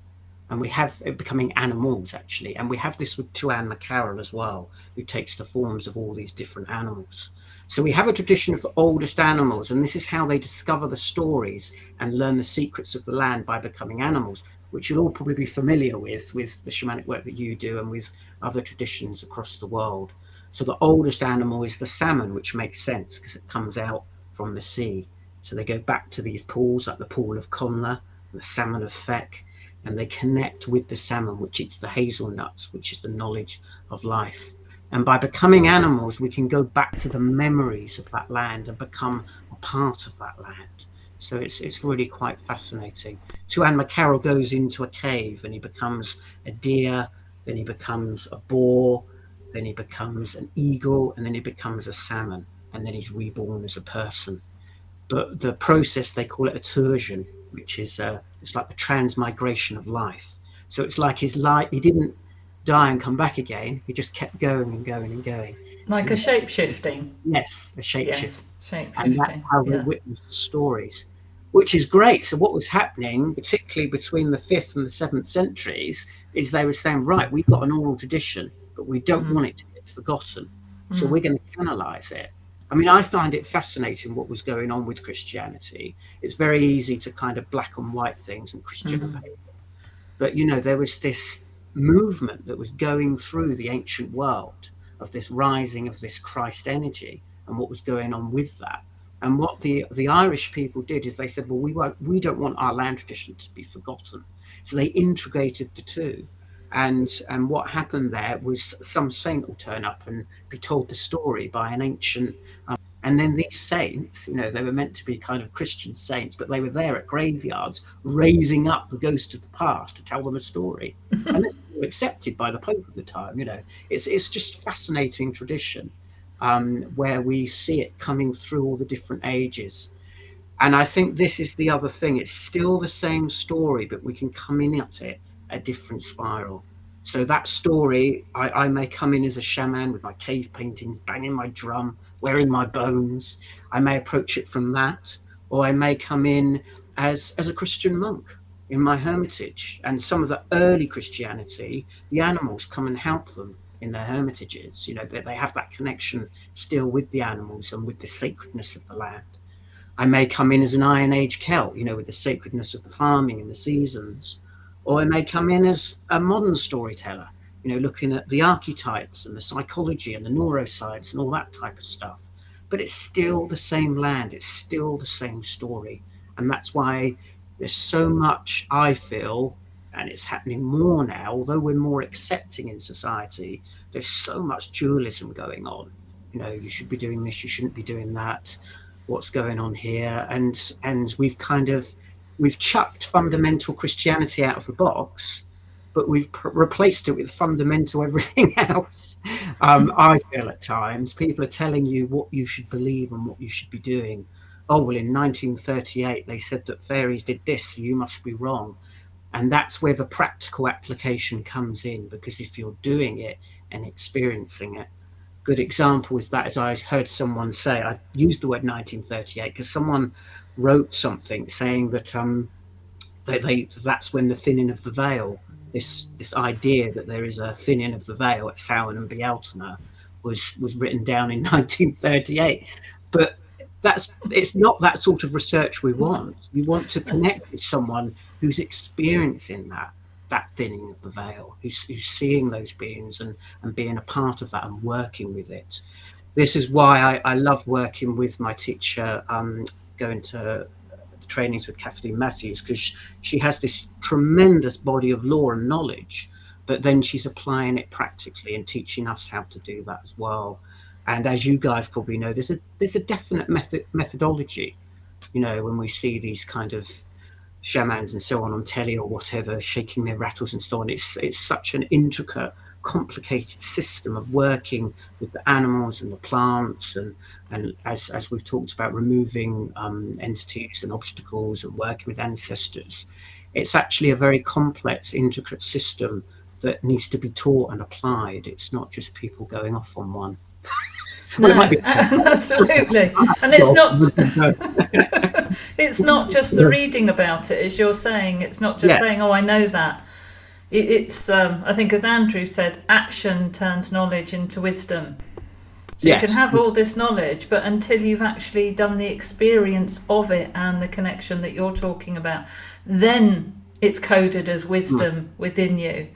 And we have becoming animals, actually. And we have this with Tuan Macarroll as well, who takes the forms of all these different animals. So we have a tradition of the oldest animals, and this is how they discover the stories and learn the secrets of the land, by becoming animals, which you'll all probably be familiar with the shamanic work that you do and with other traditions across the world. So the oldest animal is the salmon, which makes sense because it comes out from the sea. So they go back to these pools, like the pool of Connla, the salmon of Feck, and they connect with the salmon, which eats the hazelnuts, which is the knowledge of life. And by becoming animals, we can go back to the memories of that land and become a part of that land. So it's really quite fascinating. Tuan Macarroll goes into a cave and he becomes a deer, then he becomes a boar, then he becomes an eagle, and then he becomes a salmon, and then he's reborn as a person. But the process, they call it a tursion, which is it's like the transmigration of life. So it's like his life, he didn't die and come back again, he just kept going and going and going. Like so, a shape-shifting. Yes, a shape Yes, shift. shape-shifting. And that's how they witnessed the stories, which is great. So what was happening, particularly between the 5th and the 7th centuries, is they were saying, right, we've got an oral tradition, but we don't want it to get forgotten. So we're going to canalize it. I mean, I find it fascinating what was going on with Christianity. It's very easy to kind of black and white things and Christian behavior. But, you know, there was this movement that was going through the ancient world of this rising of this Christ energy and what was going on with that. And what the Irish people did is they said, well, we don't want our land tradition to be forgotten. So they integrated the two. And what happened there was some saint will turn up and be told the story by an ancient. And then these saints, you know, they were meant to be kind of Christian saints, but they were there at graveyards raising up the ghost of the past to tell them a story. And this was accepted by the Pope of the time. You know, it's just fascinating tradition where we see it coming through all the different ages. And I think this is the other thing. It's still the same story, but we can come in at it a different spiral. So that story, I may come in as a shaman with my cave paintings, banging my drum, wearing my bones. I may approach it from that, or I may come in as a Christian monk in my hermitage. And some of the early Christianity, the animals come and help them in their hermitages. You know, they have that connection still with the animals and with the sacredness of the land. I may come in as an Iron Age Celt, you know, with the sacredness of the farming and the seasons. Or I may come in as a modern storyteller, looking at the archetypes and the psychology and the neuroscience and all that type of stuff. But it's still the same land, it's still the same story. And that's why there's so much, I feel, and it's happening more now, although we're more accepting in society, there's so much dualism going on. You should be doing this, you shouldn't be doing that. What's going on here? And we've chucked fundamental Christianity out of the box, but we've replaced it with fundamental everything else. I feel at times people are telling you what you should believe and what you should be doing. Oh, well, in 1938, they said that fairies did this, so you must be wrong. And that's where the practical application comes in, because if you're doing it and experiencing it, good example is that, as I heard someone say, I used the word 1938 because someone wrote something saying that that's when the thinning of the veil, this idea that there is a thinning of the veil at Samhain and Bealtaine was written down in 1938. But it's not that sort of research we want. We want to connect with someone who's experiencing that thinning of the veil, who's seeing those beings and being a part of that and working with it. This is why I love working with my teacher, going to the trainings with Kathleen Massey, because she has this tremendous body of law and knowledge, but then she's applying it practically and teaching us how to do that as well. And as you guys probably know, there's a definite methodology. When we see these kind of shamans and so on telly or whatever, shaking their rattles and so on, it's such an intricate, complicated system of working with the animals and the plants, and as we've talked about, removing entities and obstacles and working with ancestors. It's actually a very complex, intricate system that needs to be taught and applied. It's not just people going off on one. No, absolutely. And it's not just the reading about it, as you're saying. It's not just saying, oh, I know that. It's I think, as Andrew said, action turns knowledge into wisdom. So you can have all this knowledge, but until you've actually done the experience of it and the connection that you're talking about, then it's coded as wisdom within you.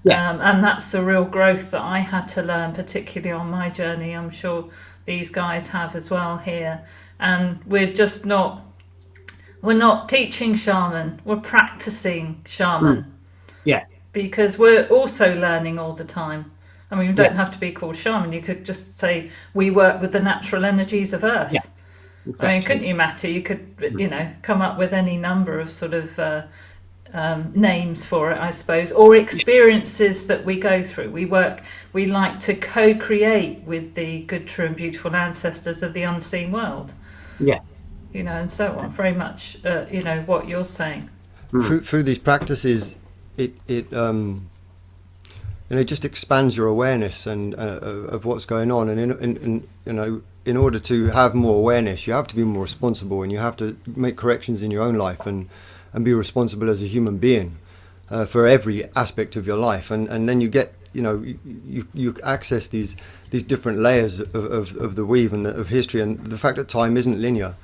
And that's the real growth that I had to learn, particularly on my journey. I'm sure these guys have as well here. And we're not teaching shaman, we're practicing shaman. Because we're also learning all the time. I mean, you don't have to be called shaman. You could just say, we work with the natural energies of Earth. Exactly. I mean, couldn't you, Maty? You could, come up with any number of sort of names for it, I suppose, or experiences that we go through. We like to co-create with the good, true and beautiful ancestors of the unseen world. And so on. Very much, what you're saying. Through these practices, it just expands your awareness and of what's going on. And in order to have more awareness, you have to be more responsible, and you have to make corrections in your own life and be responsible as a human being for every aspect of your life. And then you get, you access these different layers of the weave and of history, and the fact that time isn't linear.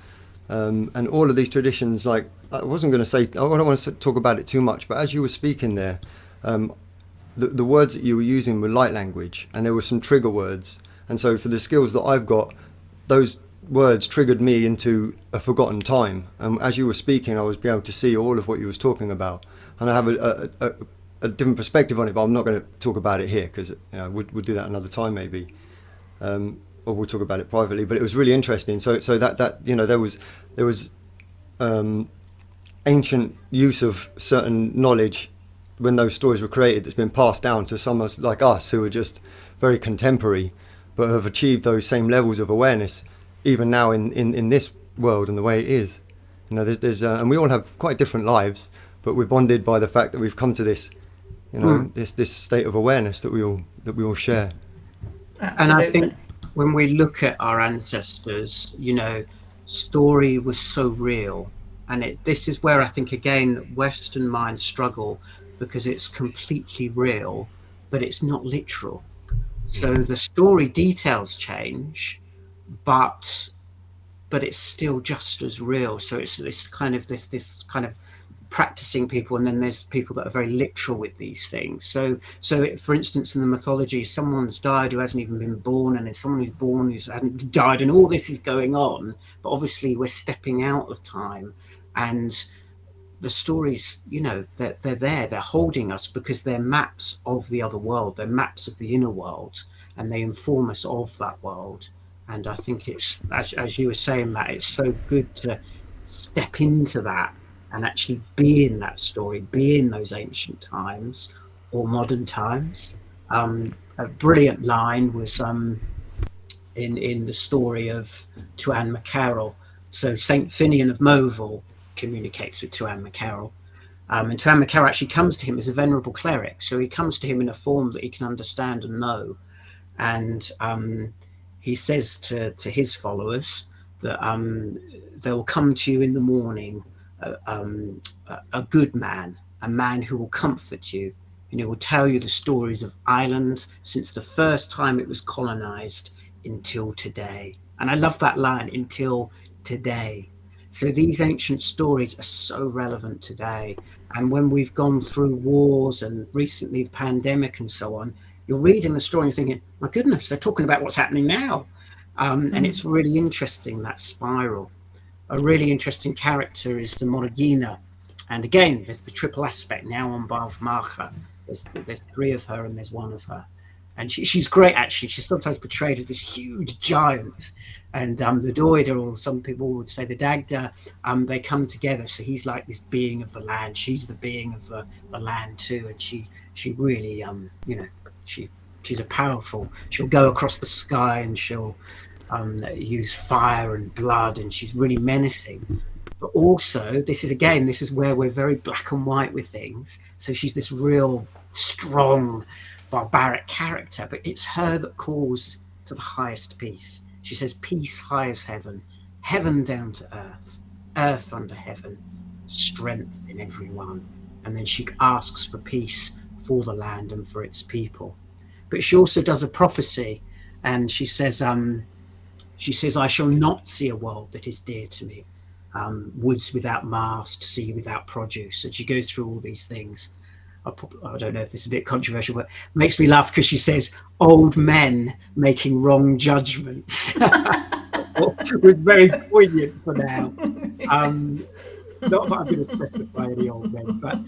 And all of these traditions, like, I wasn't going to say, I don't want to talk about it too much, but as you were speaking there, the words that you were using were light language, and there were some trigger words. And so for the skills that I've got, those words triggered me into a forgotten time. And as you were speaking, I was able to see all of what you was talking about. And I have a different perspective on it, but I'm not going to talk about it here, because we'll do that another time maybe. Or we'll talk about it privately. But it was really interesting. So that there was ancient use of certain knowledge when those stories were created that's been passed down to some like us who are just very contemporary, but have achieved those same levels of awareness even now in this world and the way it is. There's and we all have quite different lives, but we're bonded by the fact that we've come to this, this state of awareness that we all share. Absolutely. And I think when we look at our ancestors, story was so real, and this is where I think again Western minds struggle, because it's completely real, but it's not literal. So the story details change, but it's still just as real. So it's kind of this kind of practicing people, and then there's people that are very literal with these things. So for instance, in the mythology, someone's died who hasn't even been born, and there's someone who's born who hasn't died, and all this is going on. But obviously, we're stepping out of time, and the stories, they're there, they're holding us because they're maps of the other world, they're maps of the inner world, and they inform us of that world. And I think it's, as you were saying, Matt, it's so good to step into that and actually be in that story, be in those ancient times or modern times. A brilliant line was in the story of Tuan Macarel. So Saint Finian of Moville communicates with Tuan Macarel. And Tuan Macarel actually comes to him as a venerable cleric. So he comes to him in a form that he can understand and know. And he says to his followers that they'll come to you in the morning, a good man, a man who will comfort you, and he will tell you the stories of Ireland since the first time it was colonized until today. And I love that line, until today. So these ancient stories are so relevant today. And when we've gone through wars and recently the pandemic and so on, you're reading the story and thinking, my goodness, they're talking about what's happening now. And it's really interesting, that spiral. A really interesting character is the Morgina. And again, there's the triple aspect now on Balfmacha. There's three of her and there's one of her. And she's great, actually. She's sometimes portrayed as this huge giant. And the Doida, or some people would say the Dagda, they come together. So he's like this being of the land. She's the being of the land too. And she really, she's a powerful, she'll go across the sky and she'll use fire and blood, and she's really menacing. But also, this is where we're very black and white with things. So she's this real strong, barbaric character, but it's her that calls to the highest peace. She says, peace high as heaven, heaven down to earth, earth under heaven, strength in everyone. And then she asks for peace for the land and for its people. But she also does a prophecy, and she says, I shall not see a world that is dear to me. Woods without mast, sea without produce. And she goes through all these things. I don't know if this is a bit controversial, but it makes me laugh because she says, old men making wrong judgments. Was very poignant for now. Not that I'm going to specify any old men, but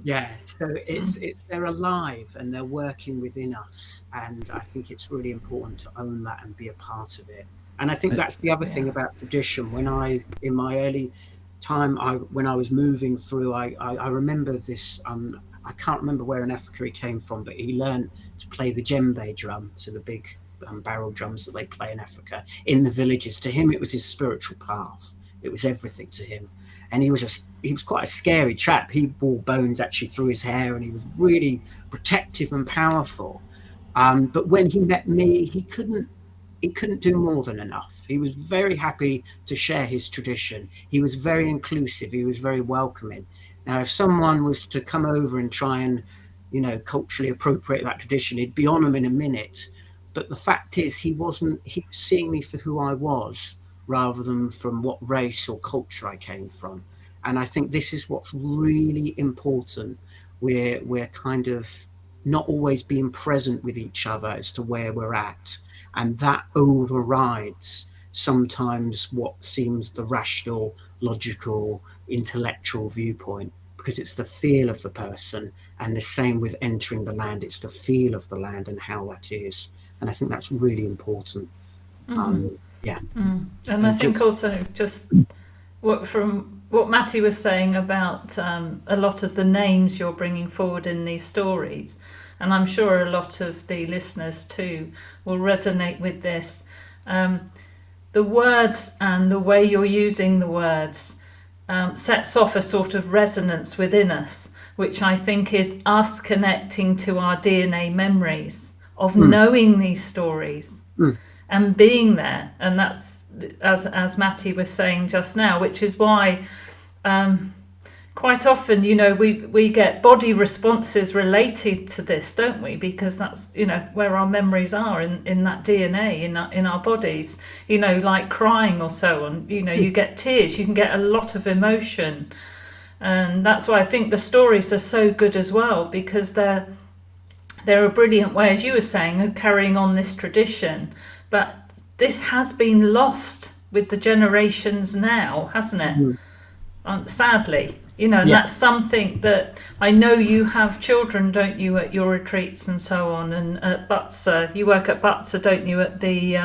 yeah, so it's they're alive and they're working within us. And I think it's really important to own that and be a part of it. And I think that's the other thing about tradition. In my early time, when I was moving through, I remember this, I can't remember where in Africa he came from, but he learned to play the djembe drum, so the big barrel drums that they play in Africa, in the villages. To him, it was his spiritual path. It was everything to him. And he was quite a scary chap. He wore bones actually through his hair, and he was really protective and powerful. But when he met me, he couldn't do more than enough. He was very happy to share his tradition. He was very inclusive. He was very welcoming. Now, if someone was to come over and try and, culturally appropriate that tradition, he'd be on them in a minute. But the fact is, he was seeing me for who I was, rather than from what race or culture I came from. And I think this is what's really important. We're kind of not always being present with each other as to where we're at. And that overrides sometimes what seems the rational, logical, intellectual viewpoint, because it's the feel of the person. And the same with entering the land, it's the feel of the land and how that is. And I think that's really important. And I think also just from what Maty was saying about a lot of the names you're bringing forward in these stories, and I'm sure a lot of the listeners too will resonate with this. The words and the way you're using the words sets off a sort of resonance within us, which I think is us connecting to our DNA memories of knowing these stories and being there. And that's, as Maty was saying just now, which is why quite often, we get body responses related to this, don't we? Because that's, where our memories are in that DNA, in our bodies, like crying or so on. You get tears, you can get a lot of emotion And that's why I think the stories are so good as well, because they're a brilliant way, as you were saying, of carrying on this tradition. But this has been lost with the generations now, hasn't it? Sadly, and that's something that I know you have children, don't you, at your retreats and so on, and at Butser, you work at Butser, don't you, at the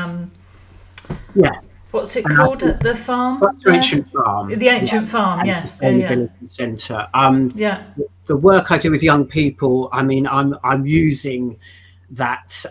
what's it called at the farm? Butser Ancient Farm. The Ancient Farm, yes. Sustainability Centre. Yeah. The work I do with young people, I mean, I'm using that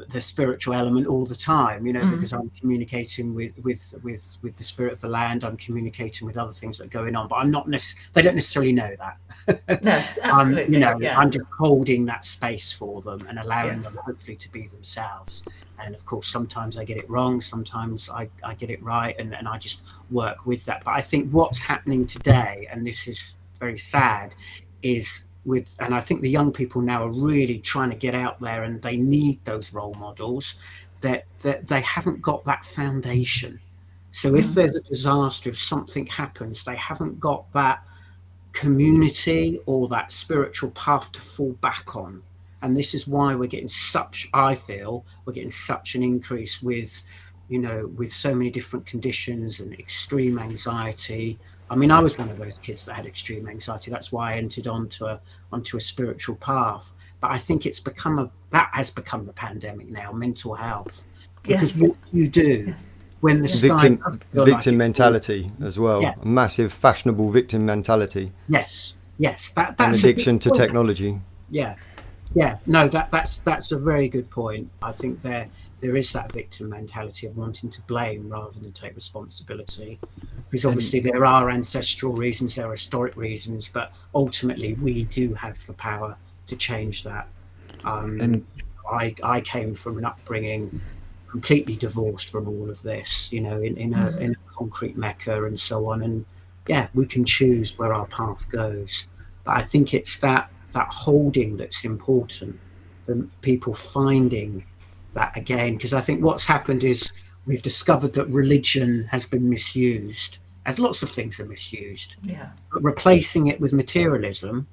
the spiritual element all the time, because I'm communicating with the spirit of the land. I'm communicating with other things that are going on, but I'm not they don't necessarily know that. No, absolutely. I'm just holding that space for them and allowing them hopefully to be themselves. And of course, sometimes I get it wrong, sometimes I get it right, and I just work with that. But I think what's happening today, and this is very sad, is and I think the young people now are really trying to get out there, and they need those role models, that they haven't got that foundation. So if there's a disaster, if something happens, they haven't got that community or that spiritual path to fall back on. And this is why we're getting such an increase with so many different conditions and extreme anxiety. I mean, I was one of those kids that had extreme anxiety. That's why I entered onto a spiritual path. But I think that has become the pandemic now, mental health. Because what do you do when the victim mentality as well? A massive fashionable victim mentality. Yes, that's an addiction to technology. No, that's a very good point. I think there is that victim mentality of wanting to blame rather than take responsibility, because obviously there are ancestral reasons, there are historic reasons, but ultimately we do have the power to change that. And I came from an upbringing completely divorced from all of this, in a concrete mecca and so on, and we can choose where our path goes. But I think it's that holding that's important, the people finding that again, because I think what's happened is we've discovered that religion has been misused, as lots of things are misused. But replacing it with materialism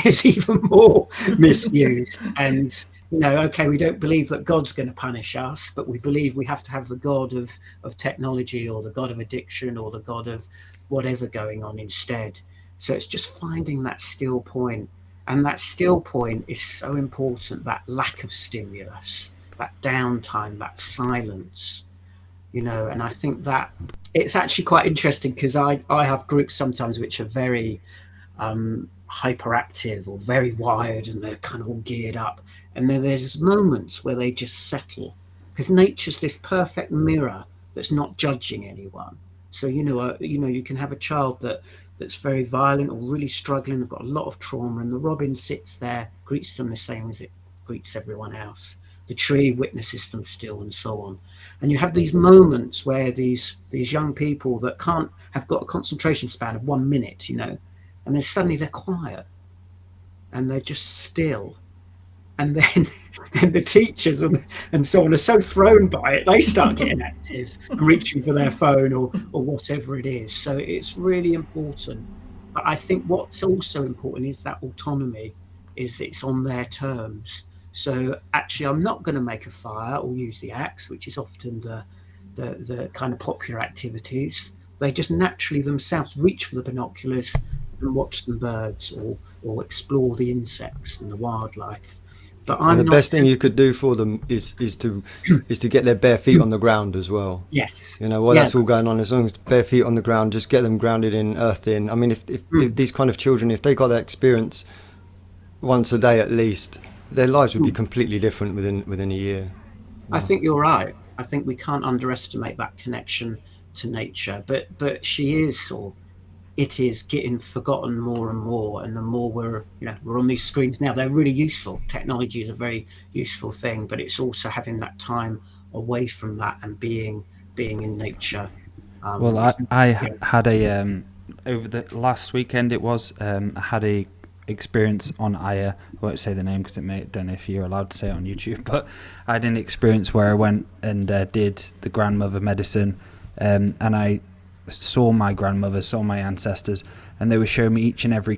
is even more misused. And okay, we don't believe that God's going to punish us, but we believe we have to have the God of technology, or the God of addiction, or the God of whatever going on instead. So it's just finding that still point. And that still point is so important, that lack of stimulus, that downtime, that silence, and I think that it's actually quite interesting, because I have groups sometimes which are very hyperactive or very wired, and they're kind of all geared up. And then there's moments where they just settle, because nature's this perfect mirror that's not judging anyone. So, you can have a child that's very violent or really struggling, they've got a lot of trauma, and the robin sits there, greets them the same as it greets everyone else. The tree witnesses them still, and so on. And you have these moments where these young people that have got a concentration span of 1 minute, and then suddenly they're quiet and they're just still. And then the teachers and so on are so thrown by it, they start getting active and reaching for their phone or whatever it is. So it's really important. But I think what's also important is that autonomy, is it's on their terms. So actually, I'm not going to make a fire or use the axe, which is often the kind of popular activities. They just naturally themselves reach for the binoculars and watch the birds or explore the insects and the wildlife. But the best thing you could do for them is to get their bare feet on the ground as well. Yes. That's all going on, as long as bare feet on the ground, just get them grounded in, earthed in. I mean, if these kind of children, if they got that experience once a day at least, their lives would be completely different within a year. I think you're right. I think we can't underestimate that connection to nature. But it is getting forgotten more and more, and the more we're on these screens now, they're really useful. Technology is a very useful thing, but it's also having that time away from that and being in nature. I had a over the last weekend I had a experience on Gaia. I won't say the name because don't know if you're allowed to say it on YouTube, but I had an experience where I went and did the grandmother medicine, and I saw my grandmother, saw my ancestors, and they were showing me each and every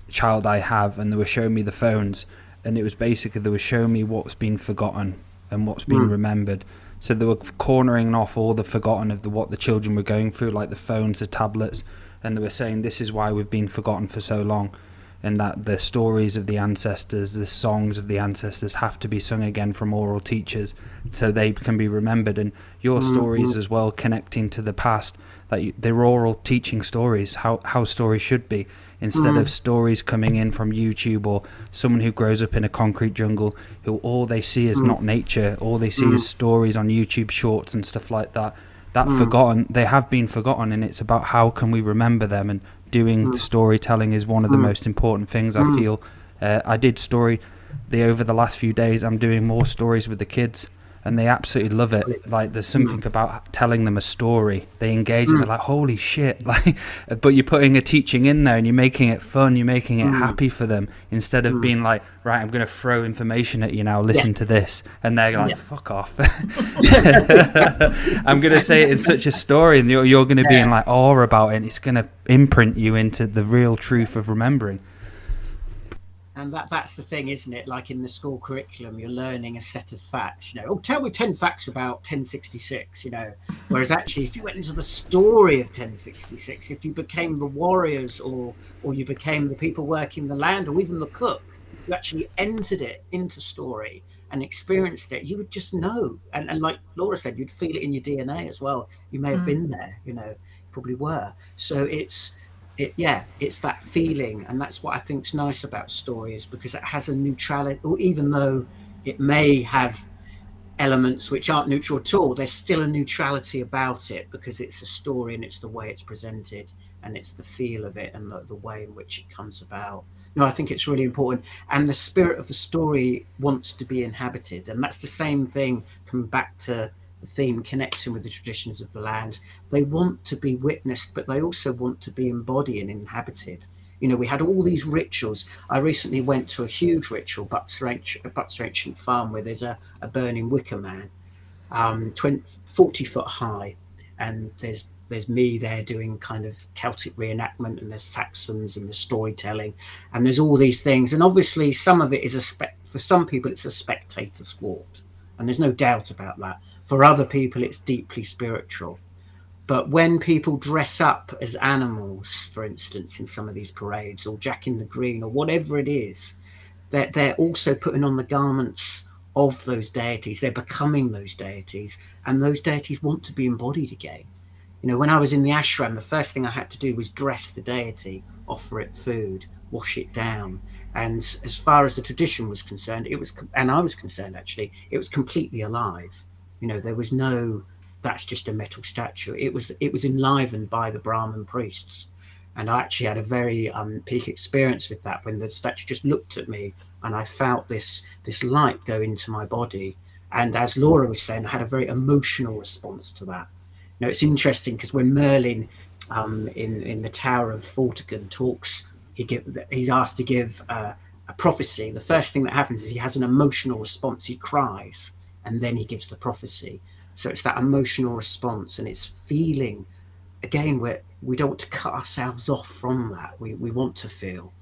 child I have, and they were showing me the phones, and it was basically they were showing me what's been forgotten and what's been remembered. So they were cornering off all the forgotten of what the children were going through, like the phones, the tablets, and they were saying this is why we've been forgotten for so long, and that the stories of the ancestors, the songs of the ancestors have to be sung again from oral teachers so they can be remembered. And your stories as well, connecting to the past, that they're oral teaching stories, how stories should be, instead of stories coming in from YouTube or someone who grows up in a concrete jungle who all they see is not nature, all they see is stories on YouTube shorts and stuff like that. Forgotten, they have been forgotten, and it's about how can we remember them, and doing storytelling is one of the most important things, I feel. I did over the last few days, I'm doing more stories with the kids, and they absolutely love it. Like, there's something about telling them a story. They engage and they're like, holy shit. Like, but you're putting a teaching in there and you're making it fun, you're making it happy for them, instead of being like, right, I'm going to throw information at you now, listen to this. And they're like, fuck off. I'm going to say it in such a story, and you're going to be in like awe about it, and it's going to imprint you into the real truth of remembering. And that's the thing, isn't it? Like in the school curriculum, you're learning a set of facts, you know, tell me 10 facts about 1066, you know, whereas actually if you went into the story of 1066, if you became the warriors or you became the people working the land, or even the cook, you actually entered it into story and experienced it, you would just know. And like Laura said, you'd feel it in your DNA as well. You may have been there, you know, probably were. So it's that feeling, and that's what I think is nice about stories, because it has a neutrality, or even though it may have elements which aren't neutral at all, there's still a neutrality about it, because it's a story and it's the way it's presented and it's the feel of it and the way in which it comes about. No, I think it's really important, and the spirit of the story wants to be inhabited, and that's the same thing coming back to the theme, connecting with the traditions of the land. They want to be witnessed, but they also want to be embodied and inhabited. You know, we had all these rituals. I recently went to a huge ritual, Butser Ancient Farm, where there's a burning wicker man, 40 foot high, and there's me there doing kind of Celtic reenactment, and there's Saxons and the storytelling, and there's all these things. And obviously some of it is for some people it's a spectator sport, and there's no doubt about that. For other people, it's deeply spiritual. But when people dress up as animals, for instance, in some of these parades, or Jack in the Green, or whatever it is, they're also putting on the garments of those deities. They're becoming those deities, and those deities want to be embodied again. You know, when I was in the ashram, the first thing I had to do was dress the deity, offer it food, wash it down. And as far as the tradition was concerned, and I was concerned actually, it was completely alive. You know, there was no, that's just a metal statue. It was enlivened by the Brahmin priests. And I actually had a very peak experience with that, when the statue just looked at me and I felt this light go into my body. And as Laura was saying, I had a very emotional response to that. Now, it's interesting because when Merlin in the Tower of Vortigern talks, he's asked to give a prophecy. The first thing that happens is he has an emotional response. He cries, and then he gives the prophecy. So it's that emotional response, and it's feeling, again, where we don't want to cut ourselves off from that. We want to feel.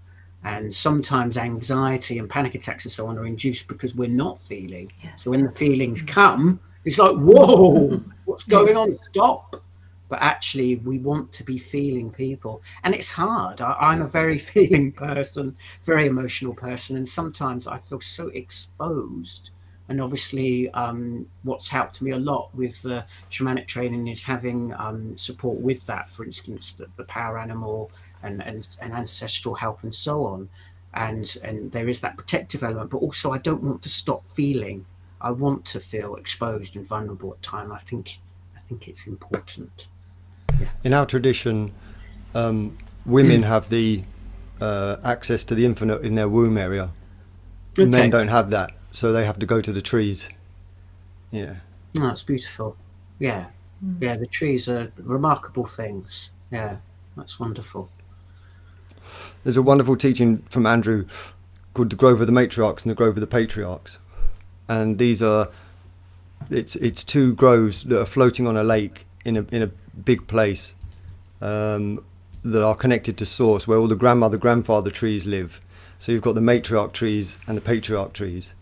And sometimes anxiety and panic attacks and so on are induced because we're not feeling. Yes. So when the feelings come, it's like, whoa, what's going on? Stop. But actually, we want to be feeling people. And it's hard. I'm a very feeling person, very emotional person. And sometimes I feel so exposed. And obviously, what's helped me a lot with shamanic training is having support with that. For instance, the power animal and ancestral help and so on. And there is that protective element. But also, I don't want to stop feeling. I want to feel exposed and vulnerable at time. I think it's important. Yeah. In our tradition, women have the access to the infinite in their womb area. Okay. Men don't have that, so they have to go to the trees. Yeah. Oh, that's beautiful. Yeah. Yeah, the trees are remarkable things. Yeah, that's wonderful. There's a wonderful teaching from Andrew called the Grove of the Matriarchs and the Grove of the Patriarchs. And these are, it's two groves that are floating on a lake in a big place. that are connected to source, where all the grandmother, grandfather trees live. So you've got the matriarch trees and the patriarch trees.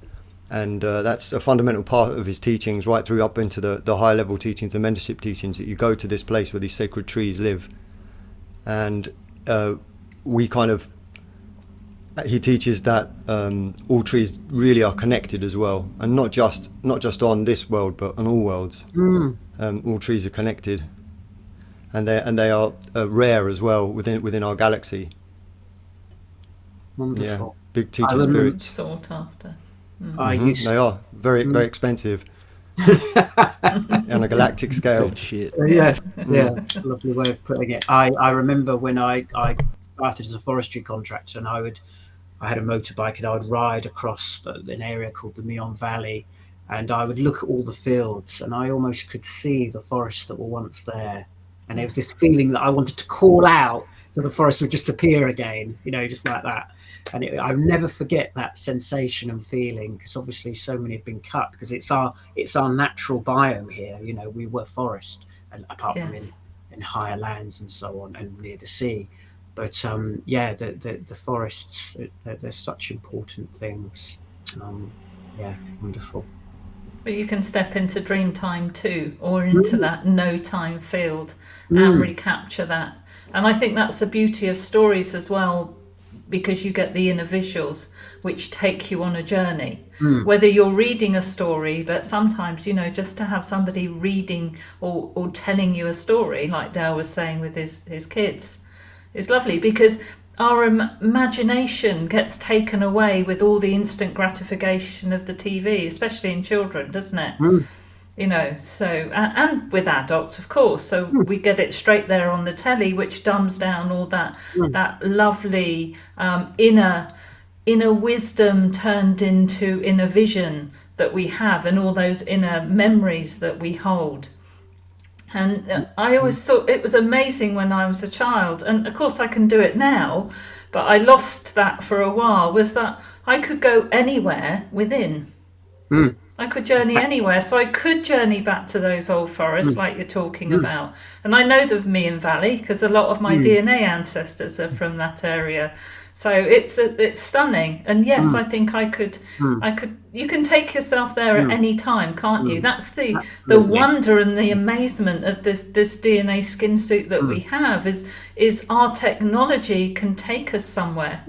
And that's a fundamental part of his teachings, right through up into the high level teachings, the mentorship teachings, that you go to this place where these sacred trees live. And he teaches that all trees really are connected as well, and not just on this world, but on all worlds. All trees are connected, and they are rare as well within our galaxy. Wonderful. Yeah, big teacher spirits. Sought after. They are very expensive on a galactic scale. Good shit. Yeah, lovely way of putting it. I remember when I started as a forestry contractor, and I had a motorbike, and I would ride across an area called the Neon Valley, and I would look at all the fields, and I almost could see the forests that were once there. And there was this feeling that I wanted to call out, so the forest would just appear again, just like that. And I'll never forget that sensation and feeling, because obviously so many have been cut, because it's our natural biome here. We were forest, and apart from in higher lands and so on, and near the sea. But the forests, they're such important things. Wonderful. But you can step into dream time too, or into that no time field, and recapture that. And I think that's the beauty of stories as well, because you get the inner visuals which take you on a journey. Whether you're reading a story, but sometimes, just to have somebody reading or telling you a story, like Dale was saying with his kids, is lovely, because our imagination gets taken away with all the instant gratification of the TV, especially in children, doesn't it? So, and with adults, of course. So we get it straight there on the telly, which dumbs down all that lovely inner wisdom turned into inner vision that we have, and all those inner memories that we hold. And I always thought it was amazing when I was a child, and of course I can do it now, but I lost that for a while, was that I could go anywhere within. I could journey anywhere, so I could journey back to those old forests like you're talking about. And I know the Meon Valley because a lot of my DNA ancestors are from that area. So it's stunning. And yes, I think I could. You can take yourself there at any time, can't you? That's the wonder and the amazement of this DNA skin suit that we have, is our technology can take us somewhere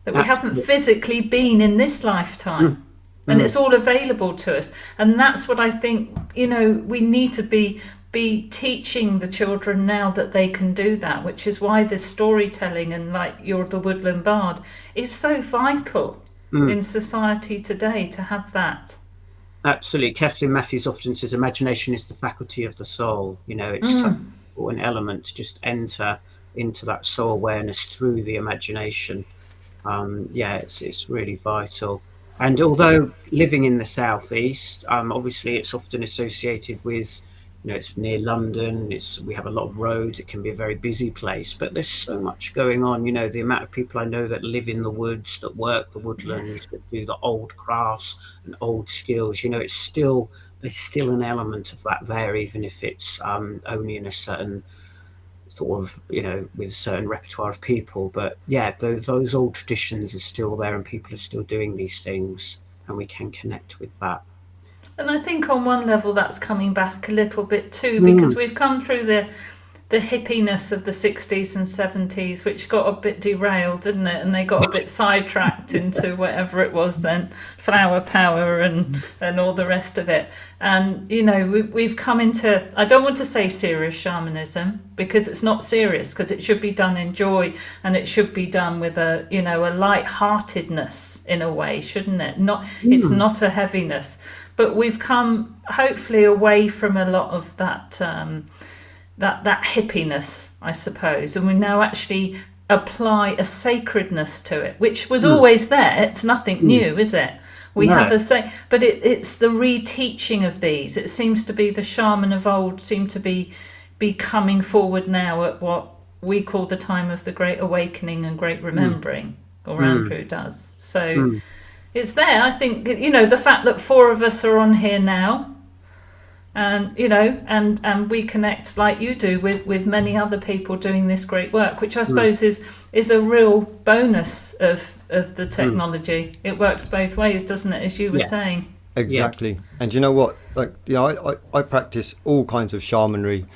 that we haven't physically been in this lifetime. And it's all available to us. And that's what I think, we need to be teaching the children now, that they can do that, which is why this storytelling and like You're the Woodland Bard is so vital in society today, to have that. Absolutely. Kathleen Matthews often says imagination is the faculty of the soul. It's such an important element to just enter into that soul awareness through the imagination. It's really vital. And although living in the southeast, obviously it's often associated with, it's near London, we have a lot of roads, it can be a very busy place, but there's so much going on. The amount of people I know that live in the woods, that work the woodlands, that do the old crafts and old skills, there's still an element of that there, even if it's only in a certain sort of, with a certain repertoire of people. But those old traditions are still there, and people are still doing these things, and we can connect with that. And I think on one level that's coming back a little bit too, because we've come through the hippiness of the 60s and 70s, which got a bit derailed, didn't it? And they got a bit sidetracked into whatever it was then, flower power and all the rest of it. And, we've come into, I don't want to say serious shamanism, because it's not serious, because it should be done in joy, and it should be done with a light-heartedness in a way, shouldn't it? It's not a heaviness. But we've come, hopefully, away from a lot of that that hippiness, I suppose, and we now actually apply a sacredness to it, which was always there. It's nothing new, is it? We have but it's the reteaching of these. It seems to be the shaman of old seem to be coming forward now at what we call the time of the Great Awakening and Great Remembering, or Andrew does. So it's there. I think, the fact that 4 of us are on here now, and and we connect like you do with many other people doing this great work, which I suppose is a real bonus of the technology. It works both ways, doesn't it, as you were saying? Exactly. And you know what, like, I practice all kinds of shamanry.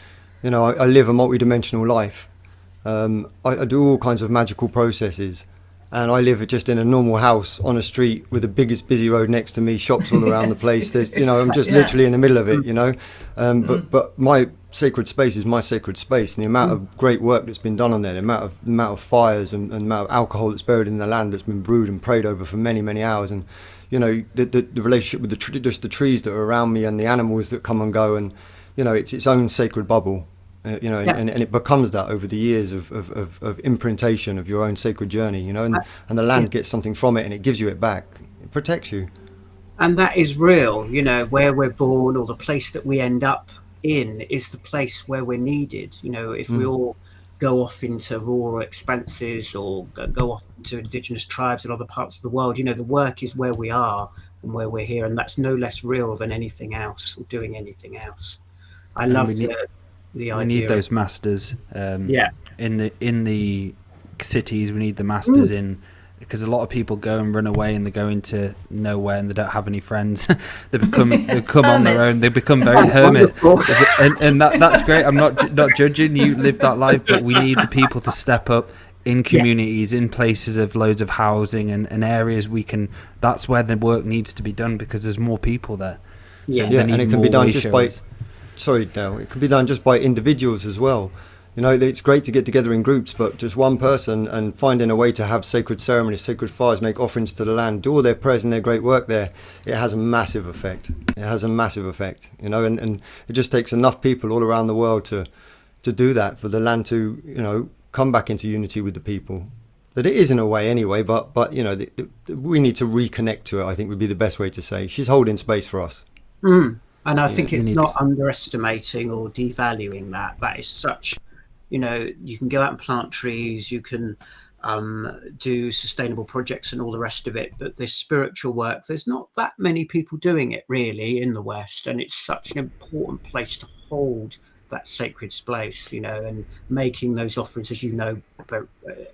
I live a multidimensional life. I do all kinds of magical processes, and I live just in a normal house on a street with the biggest busy road next to me, shops all around the place. There's, I'm just literally in the middle of it, but my sacred space is my sacred space, and the amount of great work that's been done on there, the amount of fires and the amount of alcohol that's buried in the land that's been brewed and prayed over for many, many hours, and the relationship with just the trees that are around me and the animals that come and go, and it's its own sacred bubble. And it becomes that over the years of imprintation of your own sacred journey, and the land gets something from it, and it gives you it back. It protects you. And that is real, where we're born or the place that we end up in is the place where we're needed. If we all go off into rural expanses or go off to indigenous tribes in other parts of the world, the work is where we are and where we're here. And that's no less real than anything else or doing anything else. I love the idea. We need those masters. In the cities, we need the masters because a lot of people go and run away, and they go into nowhere, and they don't have any friends. they come on their own. They become very hermit, and that's great. I'm not judging you. Live that life, but we need the people to step up in communities, in places of loads of housing and areas we can. That's where the work needs to be done, because there's more people there. So and it can be done just by. Sorry, Dale. It can be done just by individuals as well. It's great to get together in groups, but just one person and finding a way to have sacred ceremonies, sacred fires, make offerings to the land, do all their prayers and their great work there, it has a massive effect. It has a massive effect, and it just takes enough people all around the world to do that, for the land to, come back into unity with the people. That it is in a way anyway, but we need to reconnect to it, I think would be the best way to say. She's holding space for us. And I think it's not underestimating or devaluing that. That is such, you can go out and plant trees, you can do sustainable projects and all the rest of it, but this spiritual work, there's not that many people doing it really in the West, and it's such an important place to hold that sacred space, and making those offerings, as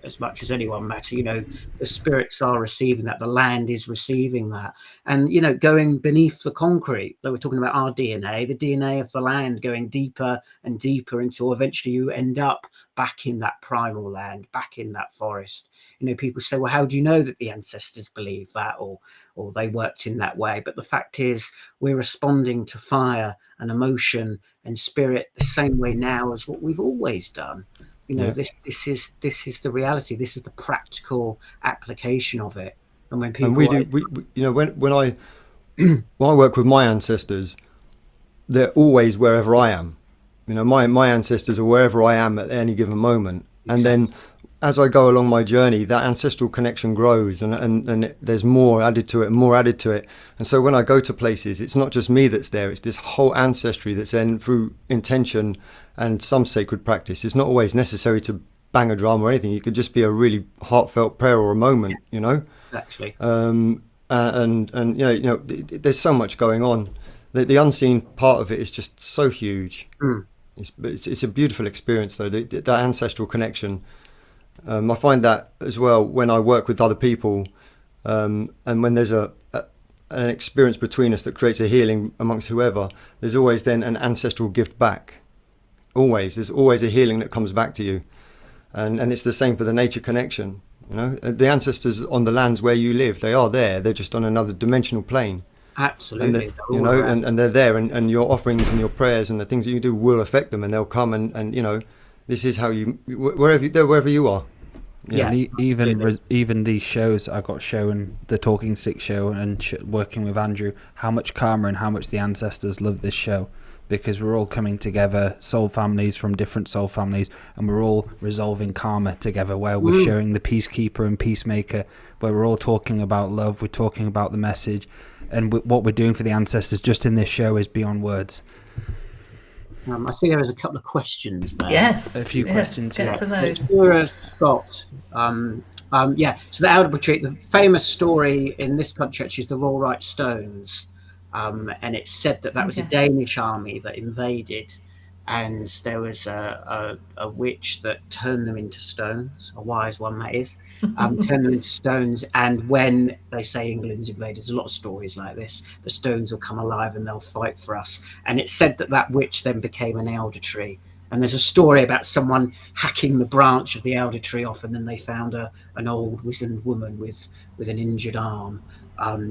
as much as anyone, Maty, the spirits are receiving that, the land is receiving that, and going beneath the concrete. Like we're talking about our DNA, the DNA of the land, going deeper and deeper until eventually you end up back in that primal land, back in that forest. People say, well, how do you know that the ancestors believe that or they worked in that way? But the fact is, we're responding to fire and emotion and spirit the same way now as what we've always done. This is the reality. This is the practical application of it. And when people when I work with my ancestors, they're always wherever I am. My ancestors are wherever I am at any given moment. Exactly. And then as I go along my journey, that ancestral connection grows, and there's more added to it. And so when I go to places, it's not just me that's there, it's this whole ancestry that's then through intention and some sacred practice. It's not always necessary to bang a drum or anything. It could just be a really heartfelt prayer or a moment, Exactly. There's so much going on. The unseen part of it is just so huge. It's a beautiful experience, though, that ancestral connection. I find that as well when I work with other people, and when there's an experience between us that creates a healing amongst whoever, there's always then an ancestral gift back. There's always a healing that comes back to you, and it's the same for the nature connection. The ancestors on the lands where you live, they are there. They're just on another dimensional plane. Absolutely. And they're there, and your offerings and your prayers and the things that you do will affect them, and they'll come and this is how you wherever you are. And even these shows I got shown, the Talking Stick show and working with Andrew, how much karma and how much the ancestors love this show, because we're all coming together, soul families from different soul families, and we're all resolving karma together, where we're showing the peacekeeper and peacemaker, where we're all talking about love, we're talking about the message, and what we're doing for the ancestors just in this show is beyond words. I think there was a couple of questions there. Yes. A few questions. Get to those. Sarah Scott. So the Aldeburgh tree, the famous story in this country actually is the Rollright Stones. And it's said that that was a Yes. Danish army that invaded, and there was a witch that turned them into stones, a wise one that is, turned them into stones. And when they say England's invaded, there's a lot of stories like this, the stones will come alive and they'll fight for us. And it's said that that witch then became an elder tree. And there's a story about someone hacking the branch of the elder tree off, and then they found an old wizened woman with an injured arm.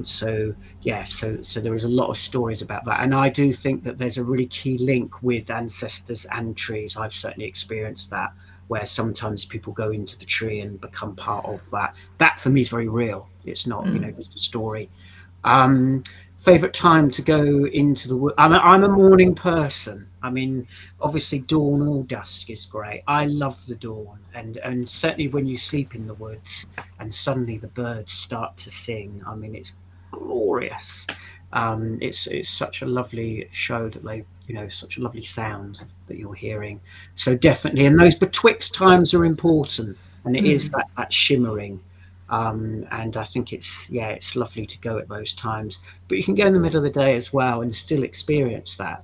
So there is a lot of stories about that, and I do think that there's a really key link with ancestors and trees. I've certainly experienced that, where sometimes people go into the tree and become part of that. That for me is very real. It's not just a story. Favorite time to go into the wood? I'm a morning person. I mean, obviously dawn or dusk is great. I love the dawn, and certainly when you sleep in the woods and suddenly the birds start to sing. I mean, it's glorious. It's such a lovely show that they, such a lovely sound that you're hearing. So definitely, and those betwixt times are important, and it is that shimmering. And I think it's lovely to go at those times, but you can go in the middle of the day as well and still experience that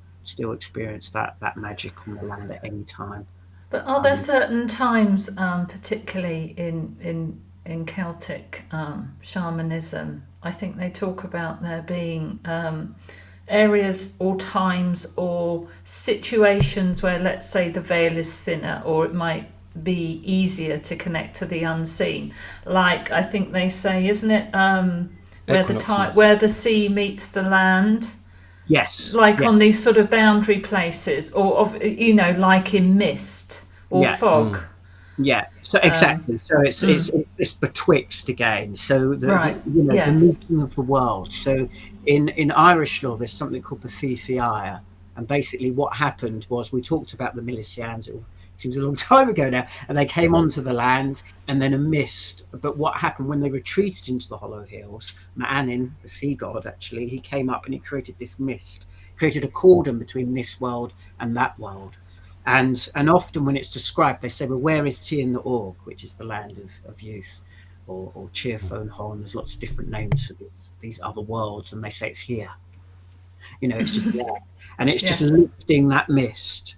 magic on the land at any time. But are there certain times, particularly in Celtic shamanism, I think they talk about there being areas or times or situations where, let's say, the veil is thinner, or it might be easier to connect to the unseen. Like, I think they say, isn't it, where the sea meets the land? Yes. Like on these sort of boundary places, or like in mist or fog. Yeah. So exactly. So it's this betwixt again. So the meeting of the world. So in Irish law, there's something called the Fifiaya, and basically what happened was, we talked about the Milesians. It seems a long time ago now, and they came onto the land, and then a mist. But what happened when they retreated into the Hollow Hills? Ma'anin, the sea god, actually, he came up and he created this mist, created a cordon between this world and that world. And often when it's described, they say, well, where is Tír na Org, which is the land of youth, or Tír Fón Hon. There's lots of different names for these other worlds, and they say it's here. It's just there, and it's just lifting that mist,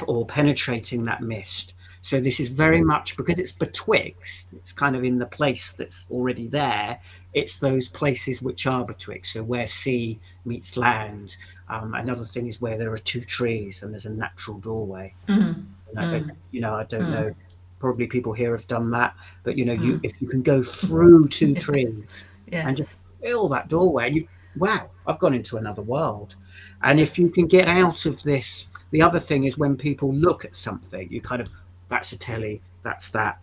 or penetrating that mist. So this is very much, because it's betwixt, it's kind of in the place that's already there. It's those places which are betwixt, so where sea meets land. Another thing is where there are two trees and there's a natural doorway. I don't know, probably people here have done that, but if you can go through two trees and just feel that doorway, and wow, I've gone into another world. And if you can get out of this, the other thing is, when people look at something, you kind of, that's a telly, that's that.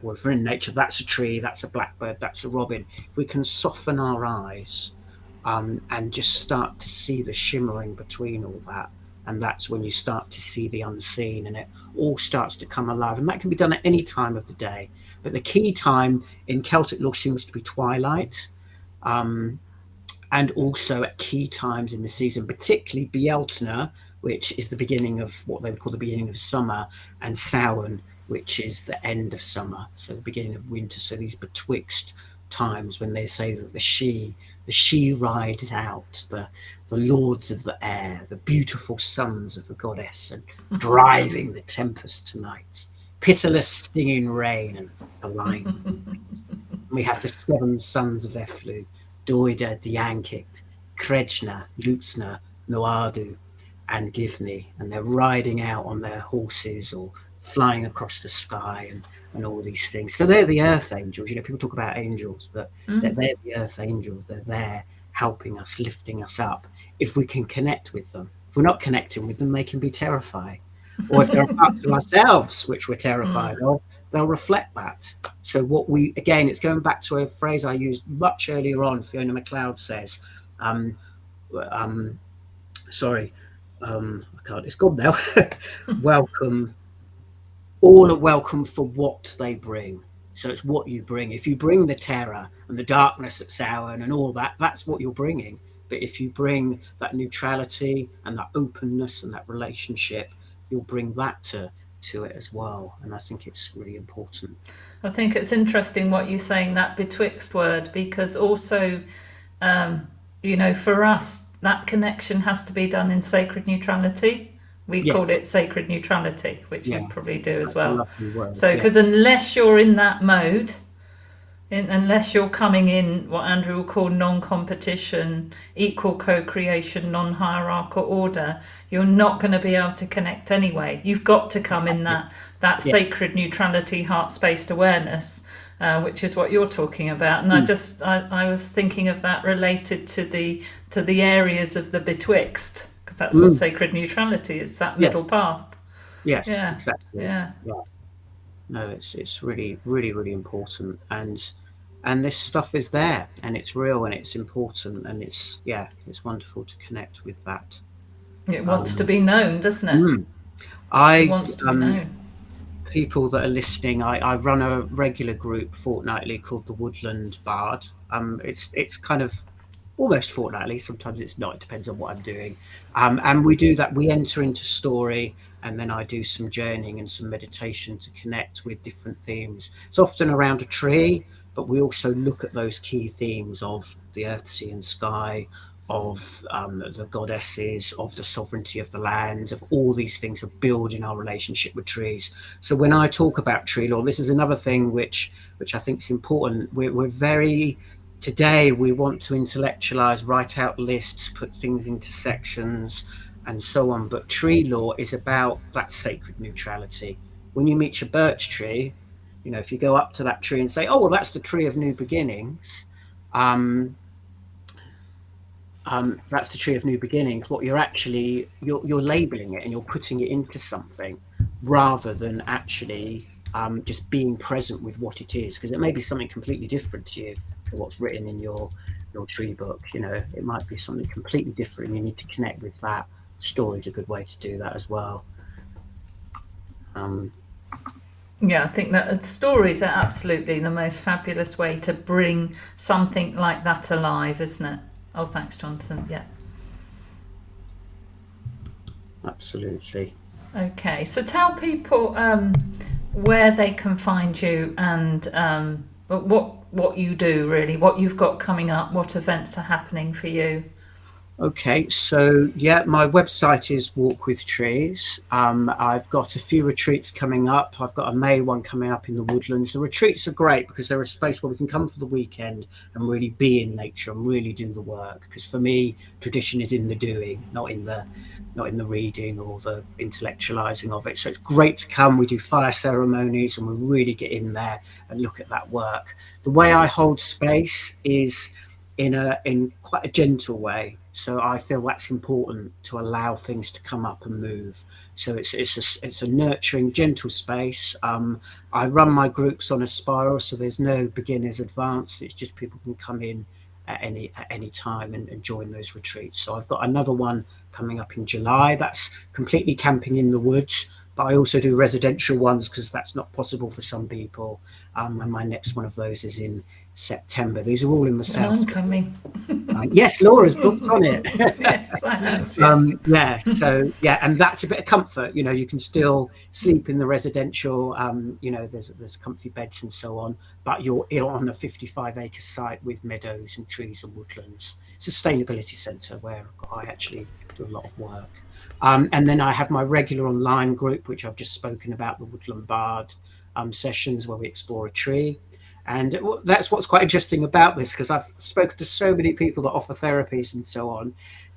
Or if we're in nature, that's a tree, that's a blackbird, that's a robin. We can soften our eyes and just start to see the shimmering between all that. And that's when you start to see the unseen, and it all starts to come alive. And that can be done at any time of the day. But the key time in Celtic law seems to be twilight. And also at key times in the season, particularly Bealtaine, which is the beginning of what they would call the beginning of summer, and Samhain, which is the end of summer, so the beginning of winter. So these betwixt times when they say that the she rides out, the lords of the air, the beautiful sons of the goddess, and driving the tempest tonight, pitiless stinging rain and the line. We have the seven sons of Eflu, Doida, Diankit, Krejna, Lutzna, Noadu, and Givni, and they're riding out on their horses or flying across the sky and all these things. So they're the earth angels. People talk about angels, but they're the earth angels. They're there helping us, lifting us up. If we can connect with them. If we're not connecting with them, they can be terrifying. Or if there are parts of ourselves which we're terrified of, they'll reflect that. So it's going back to a phrase I used much earlier on. Fiona MacLeod says, I can't, it's gone now. Welcome. All are welcome for what they bring. So it's what you bring. If you bring the terror and the darkness at Samhain and all that, that's what you're bringing. But if you bring that neutrality and that openness and that relationship, you'll bring that to it as well. And I think it's really important. I think it's interesting what you're saying, that betwixt word, because also, for us, that connection has to be done in sacred neutrality. We called it sacred neutrality, which you probably do as well. So, because unless you're in that mode, unless you're coming in what Andrew will call non-competition, equal co-creation, non-hierarchical order, you're not going to be able to connect anyway. You've got to come in that sacred neutrality, heart-spaced awareness, which is what you're talking about. And I was thinking of that related to the areas of the betwixt, because that's what sacred neutrality is, that middle path. Yes, Yeah. exactly. Yeah. No, it's really, really, really important, and this stuff is there, and it's real, and it's important, and it's wonderful to connect with that. It wants to be known, doesn't it? It wants to be known. People that are listening, I run a regular group fortnightly called the Woodland Bard. It's kind of almost fortnightly. Sometimes it's not. It depends on what I'm doing. And we do that. We enter into story, and then I do some journeying and some meditation to connect with different themes. It's often around a tree, but we also look at those key themes of the earth, sea, and sky, of the goddesses, of the sovereignty of the land, of all these things of building our relationship with trees. So when I talk about tree law, this is another thing which I think is important. We're very, today we want to intellectualize, write out lists, put things into sections and so on, but tree law is about that sacred neutrality. When you meet your birch tree, you know, if you go up to that tree and say, oh well, that's the tree of new beginnings, that's the tree of new beginnings, what you're actually, you're labeling it and you're putting it into something, rather than actually just being present with what it is, because it may be something completely different to you, to what's written in your tree book. You know, it might be something completely different, and you need to connect with that. Story is a good way to do that as well. I think that stories are absolutely the most fabulous way to bring something like that alive, isn't it? Oh, thanks, Jonathan. Yeah. Absolutely. Okay, so tell people where they can find you, and what you do, really, what you've got coming up, what events are happening for you. Okay, so my website is Walk with Trees. I've got a few retreats coming up. I've got a May one coming up in the woodlands. The retreats are great because they're a space where we can come for the weekend and really be in nature and really do the work. Because for me, tradition is in the doing, not in the reading or the intellectualizing of it. So it's great to come. We do fire ceremonies and we really get in there and look at that work. The way I hold space is in quite a gentle way. So I feel that's important, to allow things to come up and move. So it's a nurturing, gentle space. I run my groups on a spiral, so there's no beginners, advanced. It's just people can come in at any time and join those retreats. So I've got another one coming up in July. That's completely camping in the woods, but I also do residential ones because that's not possible for some people. And my next one of those is in September. These are all in the south. I'm coming. Yes, Laura's booked on it. Yes, I have. Yes. And that's a bit of comfort. You know, you can still sleep in the residential. You know, there's comfy beds and so on, but you're on a 55-acre site with meadows and trees and woodlands. Sustainability centre where I actually do a lot of work. And then I have my regular online group, which I've just spoken about, the Woodland Bard sessions, where we explore a tree. And that's what's quite interesting about this, because I've spoken to so many people that offer therapies and so on,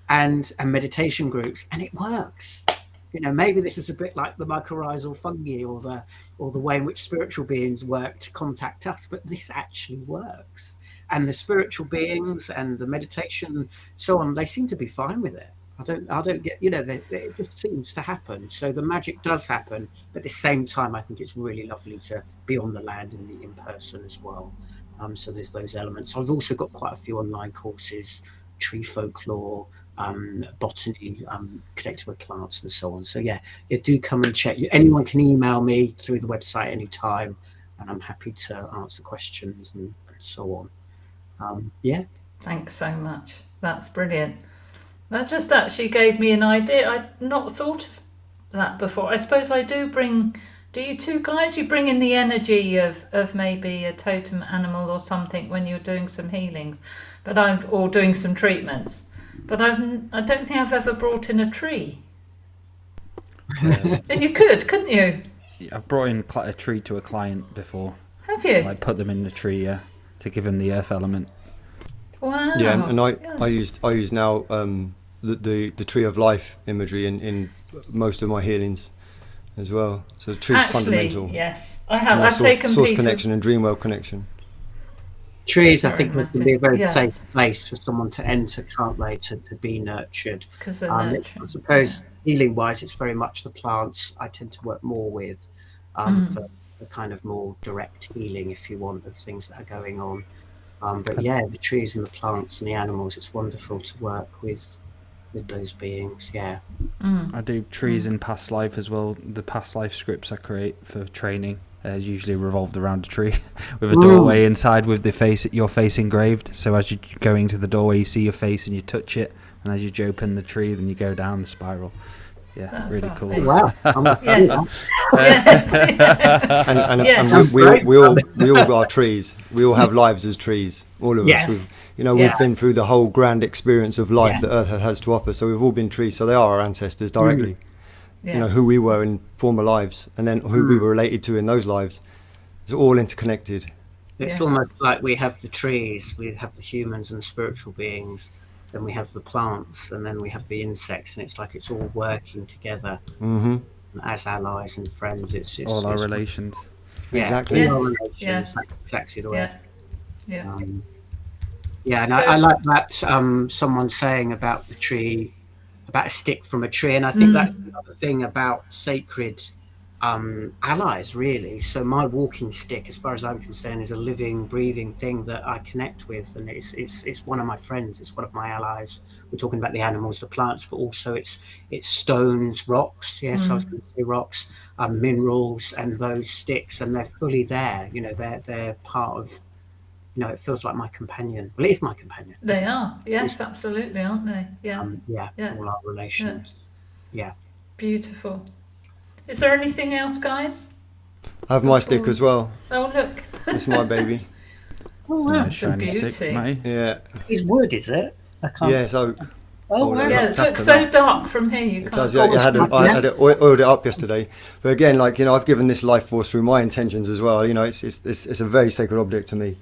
and meditation groups, and it works. You know, maybe this is a bit like the mycorrhizal fungi or the way in which spiritual beings work to contact us, but this actually works. And the spiritual beings and the meditation, so on, they seem to be fine with it. I don't get, you know, it just seems to happen. So the magic does happen, but at the same time, I think it's really lovely to be on the land and meet in person as well. So there's those elements. I've also got quite a few online courses, tree folklore, botany, connected with plants and so on. So you do come and check. Anyone can email me through the website anytime, and I'm happy to answer questions and so on. Thanks so much. That's brilliant. That just actually gave me an idea. I'd not thought of that before. I suppose I do you two guys, you bring in the energy of maybe a totem animal or something when you're doing some healings, or doing some treatments. but I don't think I've ever brought in a tree. And you couldn't you? I've brought in a tree to a client before. Have you? Like put them in the tree, yeah, to give them the earth element. Wow. Yeah, and I use now the tree of life imagery in most of my healings as well. So the tree's fundamental. Yes, I have. I've taken source Peter. connection and dream world connection. Trees, I think, Maty. can be a very Yes. safe place for someone to enter, can't they, to be nurtured. Because they're I nurturing. suppose healing-wise, it's very much the plants I tend to work more with for kind of more direct healing, if you want, of things that are going on. But yeah, the trees and the plants and the animals, it's wonderful to work with those beings. Yeah. I do trees in past life as well. The past life scripts I create for training is usually revolved around a tree with a doorway inside with your face engraved. So as you're going to the doorway, you see your face and you touch it, and as you open the tree, then you go down the spiral. Yeah, That's really lovely. cool. Wow. Yes. Yes. And Yes. we all are trees. We all have lives as trees. All of Yes. us. We've Yes. been through the whole grand experience of life Yeah. that Earth has to offer. So we've all been trees. So they are our ancestors directly. Yes. Who we were in former lives, and then who we were related to in those lives. It's all interconnected. It's Yes. almost like we have the trees, we have the humans and spiritual beings, then we have the plants, and then we have the insects, and it's like it's all working together as allies and friends. It's All our it's- relations. yeah, Exactly. all our Yes. relations. Yes. That's exactly the way. Yeah. Yeah. Yeah, and So I like that someone saying about the tree, about a stick from a tree, and I think that's another thing about sacred allies, really. So my walking stick, as far as I'm concerned, is a living, breathing thing that I connect with, and it's one of my friends. It's one of my allies. We're talking about the animals, the plants, but also it's stones, rocks. Yes, I was going to say rocks, minerals, and those sticks, and they're fully there. They're part of. It feels like my companion. Well, it is my companion. They are. Yes, absolutely, aren't they? Yeah. Yeah. All our relations. Yeah. Beautiful. Is there anything else, guys? I have my stick as well. Oh, look. It's my baby. Oh, Nice It's a shiny beauty. stick, Maty. Yeah. It's wood, is it? I can't. Yeah, it's oak. Oh, Or wow. Yeah, it After looks so that. dark from here. You It can't. does, yeah. I had it oiled it up yesterday, but again, I've given this life force through my intentions as well. It's a very sacred object to me.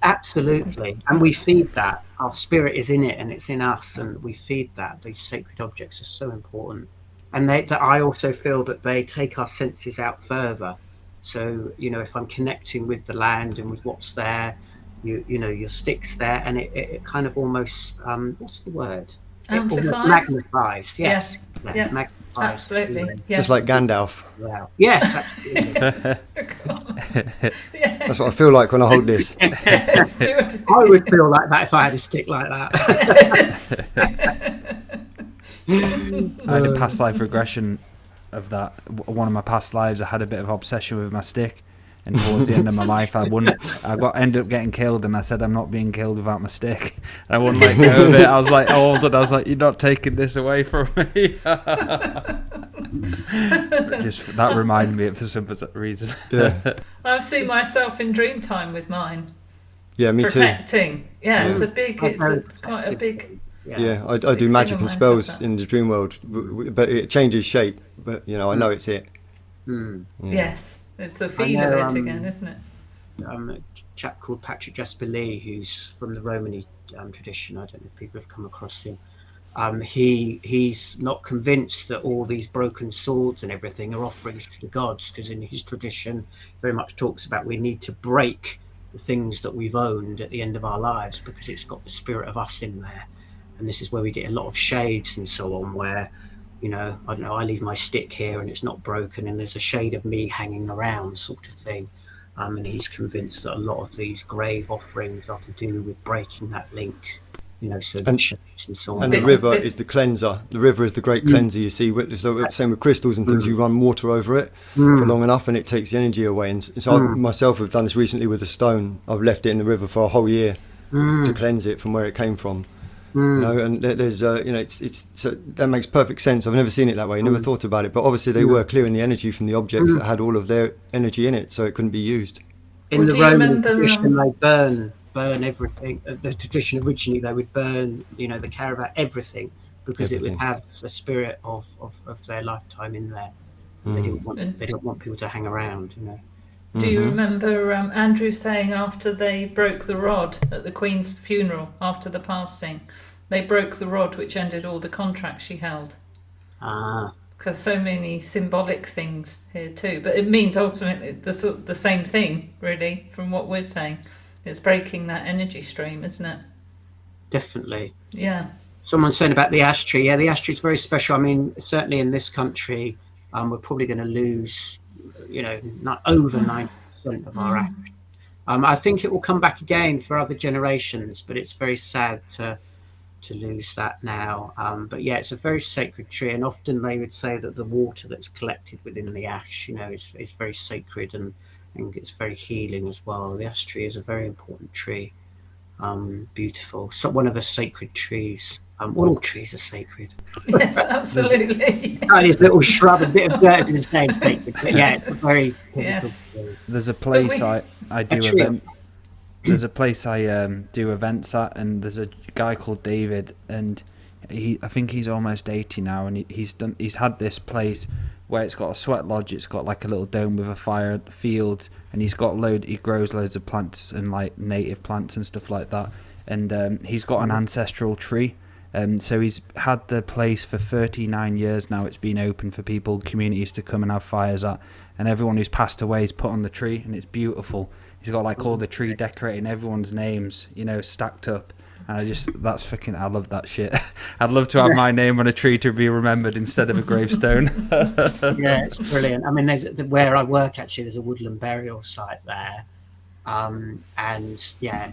Absolutely. And we feed that. Our spirit is in it and it's in us, and we feed that. These sacred objects are so important. And I also feel that they take our senses out further. So, if I'm connecting with the land and with what's there, your stick's there, and it kind of almost, what's the word? It almost Amplifies? magnifies. Yes. Yeah. Magnifies. Absolutely. Yes. Just like Gandalf. Wow. Yes, absolutely. Yes. That's what I feel like when I hold this. Yes. Do it. I would feel like that if I had a stick like that. Yes. I had a past life regression of that. One of my past lives, I had a bit of obsession with my stick, and towards the end of my life, ended up getting killed, and I said, I'm not being killed without my stick, and I wouldn't let go of it. I was like old, and I was like, you're not taking this away from me. That reminded me for some reason. Yeah, I've seen myself in dream time with mine. yeah, me too. Protecting. Yeah, it's Very quite a big. Yeah, I do Big magic thing and of mine said spells that. in the dream world, but it changes shape. But I know it's it. Hmm. Yeah. Yes, it's the feel know, of it again, isn't it? A chap called Patrick Jasperlee, who's from the Romany tradition. I don't know if people have come across him. He's not convinced that all these broken swords and everything are offerings to the gods, because in his tradition very much talks about we need to break the things that we've owned at the end of our lives, because it's got the spirit of us in there. And this is where we get a lot of shades and so on, where I don't know, I leave my stick here and it's not broken and there's a shade of me hanging around, sort of thing. And he's convinced that a lot of these grave offerings are to do with breaking that link, so the shades and so on. And the river is the cleanser. The river is the great cleanser. You see, so same with crystals and things. You run water over it for long enough, and it takes the energy away. And so I myself have done this recently with a stone. I've left it in the river for a whole year to cleanse it from where it came from. And there's so that makes perfect sense. I've never seen it that way. Never thought about it. But obviously they were clearing the energy from the objects that had all of their energy in it, so it couldn't be used. In Well, the do you Roman remember, tradition, they burn burn everything. The tradition originally, they would burn, the caravan, everything, because it would have the spirit of their lifetime in there. They didn't want people to hang around, Do you remember Andrew saying after they broke the rod at the Queen's funeral, after the passing, they broke the rod which ended all the contracts she held? Because so many symbolic things here too. But it means ultimately the same thing, really, from what we're saying. It's breaking that energy stream, isn't it? Definitely. Yeah. Someone's saying about the ash tree. Yeah, the ash tree is very special. I mean, certainly in this country, we're probably going to lose, not over 90% of our ash. I think it will come back again for other generations, but it's very sad to lose that now. But yeah, it's a very sacred tree, and often they would say that the water that's collected within the ash, is very sacred and it's very healing as well. The ash tree is a very important tree. Beautiful. So one of the sacred trees. All trees are sacred. Yes, absolutely. This little shrub, a bit of dirt in staying sacred. But yeah, it's a very tree. There's a place I do event. There's a place I do events at, and there's a guy called David, and I think he's almost 80 now, and he's had this place where it's got a sweat lodge, it's got like a little dome with a fire field, and he grows loads of plants and like native plants and stuff like that, and he's got an ancestral tree. So he's had the place for 39 years now. It's been open for people, communities to come and have fires at, and everyone who's passed away is put on the tree, and it's beautiful. He's got like all the tree decorating, everyone's names, stacked up, and I love that shit. I'd love to have my name on a tree to be remembered instead of a gravestone. Yeah, it's brilliant. I mean, where I work actually, there's a woodland burial site there, and yeah,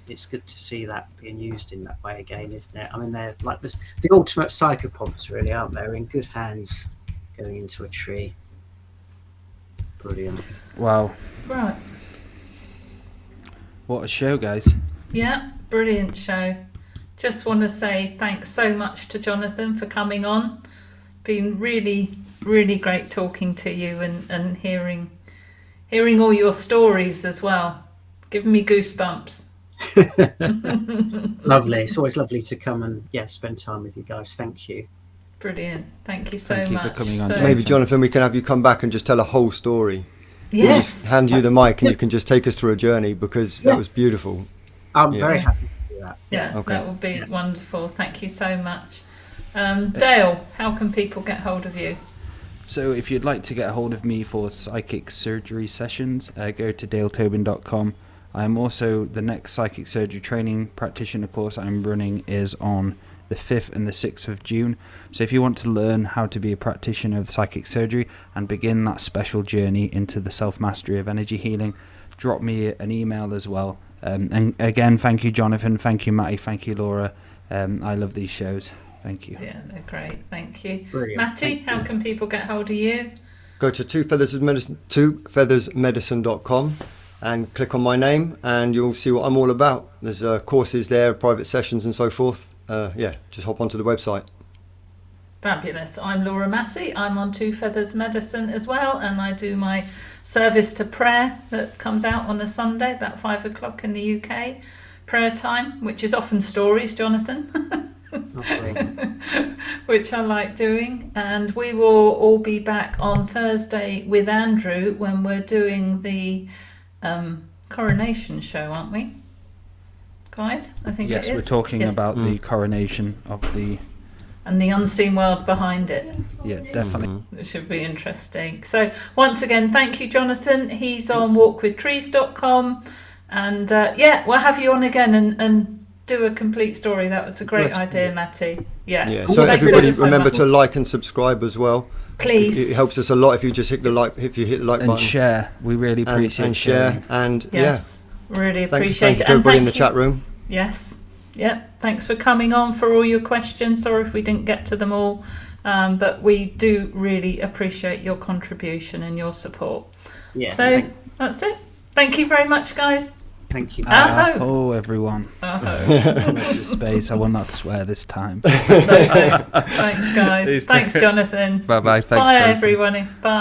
it's good to see that being used in that way again, isn't it? I mean, they're like the ultimate psychopods, really, aren't they? They're in good hands going into a tree. Brilliant. Wow. Right. What a show, guys. Yeah, brilliant show. Just want to say thanks so much to Jonathon for coming on. Been really, really great talking to you and hearing all your stories as well. Giving me goosebumps. Lovely. It's always lovely to come and spend time with you guys. Thank you. Brilliant. Thank you so much. Thank you for coming on. Maybe, Jonathon, we can have you come back and just tell a whole story. Yes. We'll just hand you the mic and you can just take us through a journey, because that was beautiful. I'm very happy to do that. Yeah, okay. That would be wonderful. Thank you so much. Dale, how can people get hold of you? So if you'd like to get hold of me for psychic surgery sessions, go to daletobin.com. I'm also, the next psychic surgery training practitioner course I'm running is on the 5th and the 6th of June. So if you want to learn how to be a practitioner of psychic surgery and begin that special journey into the self-mastery of energy healing, drop me an email as well. And again, thank you, Jonathon. Thank you, Maty. Thank you, Laura. I love these shows. Thank you. Yeah, they're great. Thank you. Brilliant. Maty, how can people get hold of you? Go to twofeathersmedicine.com and click on my name, and you'll see what I'm all about. There's courses there, private sessions and so forth. Just hop onto the website. Fabulous. I'm Laura Massey. I'm on Two Feathers Medicine as well, and I do my service to prayer that comes out on a Sunday about 5 o'clock in the UK. Prayer time, which is often stories, Jonathon, which I like doing. And we will all be back on Thursday with Andrew when we're doing the coronation show, aren't we? Guys, I think yes, it is. we're talking about the coronation of the... And the unseen world behind it. Yeah, definitely. It should be interesting. So once again, thank you, Jonathon. He's on walkwithtrees.com. And we'll have you on again and do a complete story. That was a great idea, Maty. Yeah. So everybody remember much. to like and subscribe as well. Please. It helps us a lot if you just hit the like button. And share. We really appreciate and share. And yes, really appreciate thanks it. to everybody in the you. chat room. Yes. Yep. Thanks for coming on, for all your questions. Sorry if we didn't get to them all, but we do really appreciate your contribution and your support. Yeah. So that's it. Thank you very much, guys. Thank you. Oh, everyone. Rest of space. I will not swear this time. Thanks, guys. Thanks, Jonathon. Bye-bye. Bye, everyone. Bye.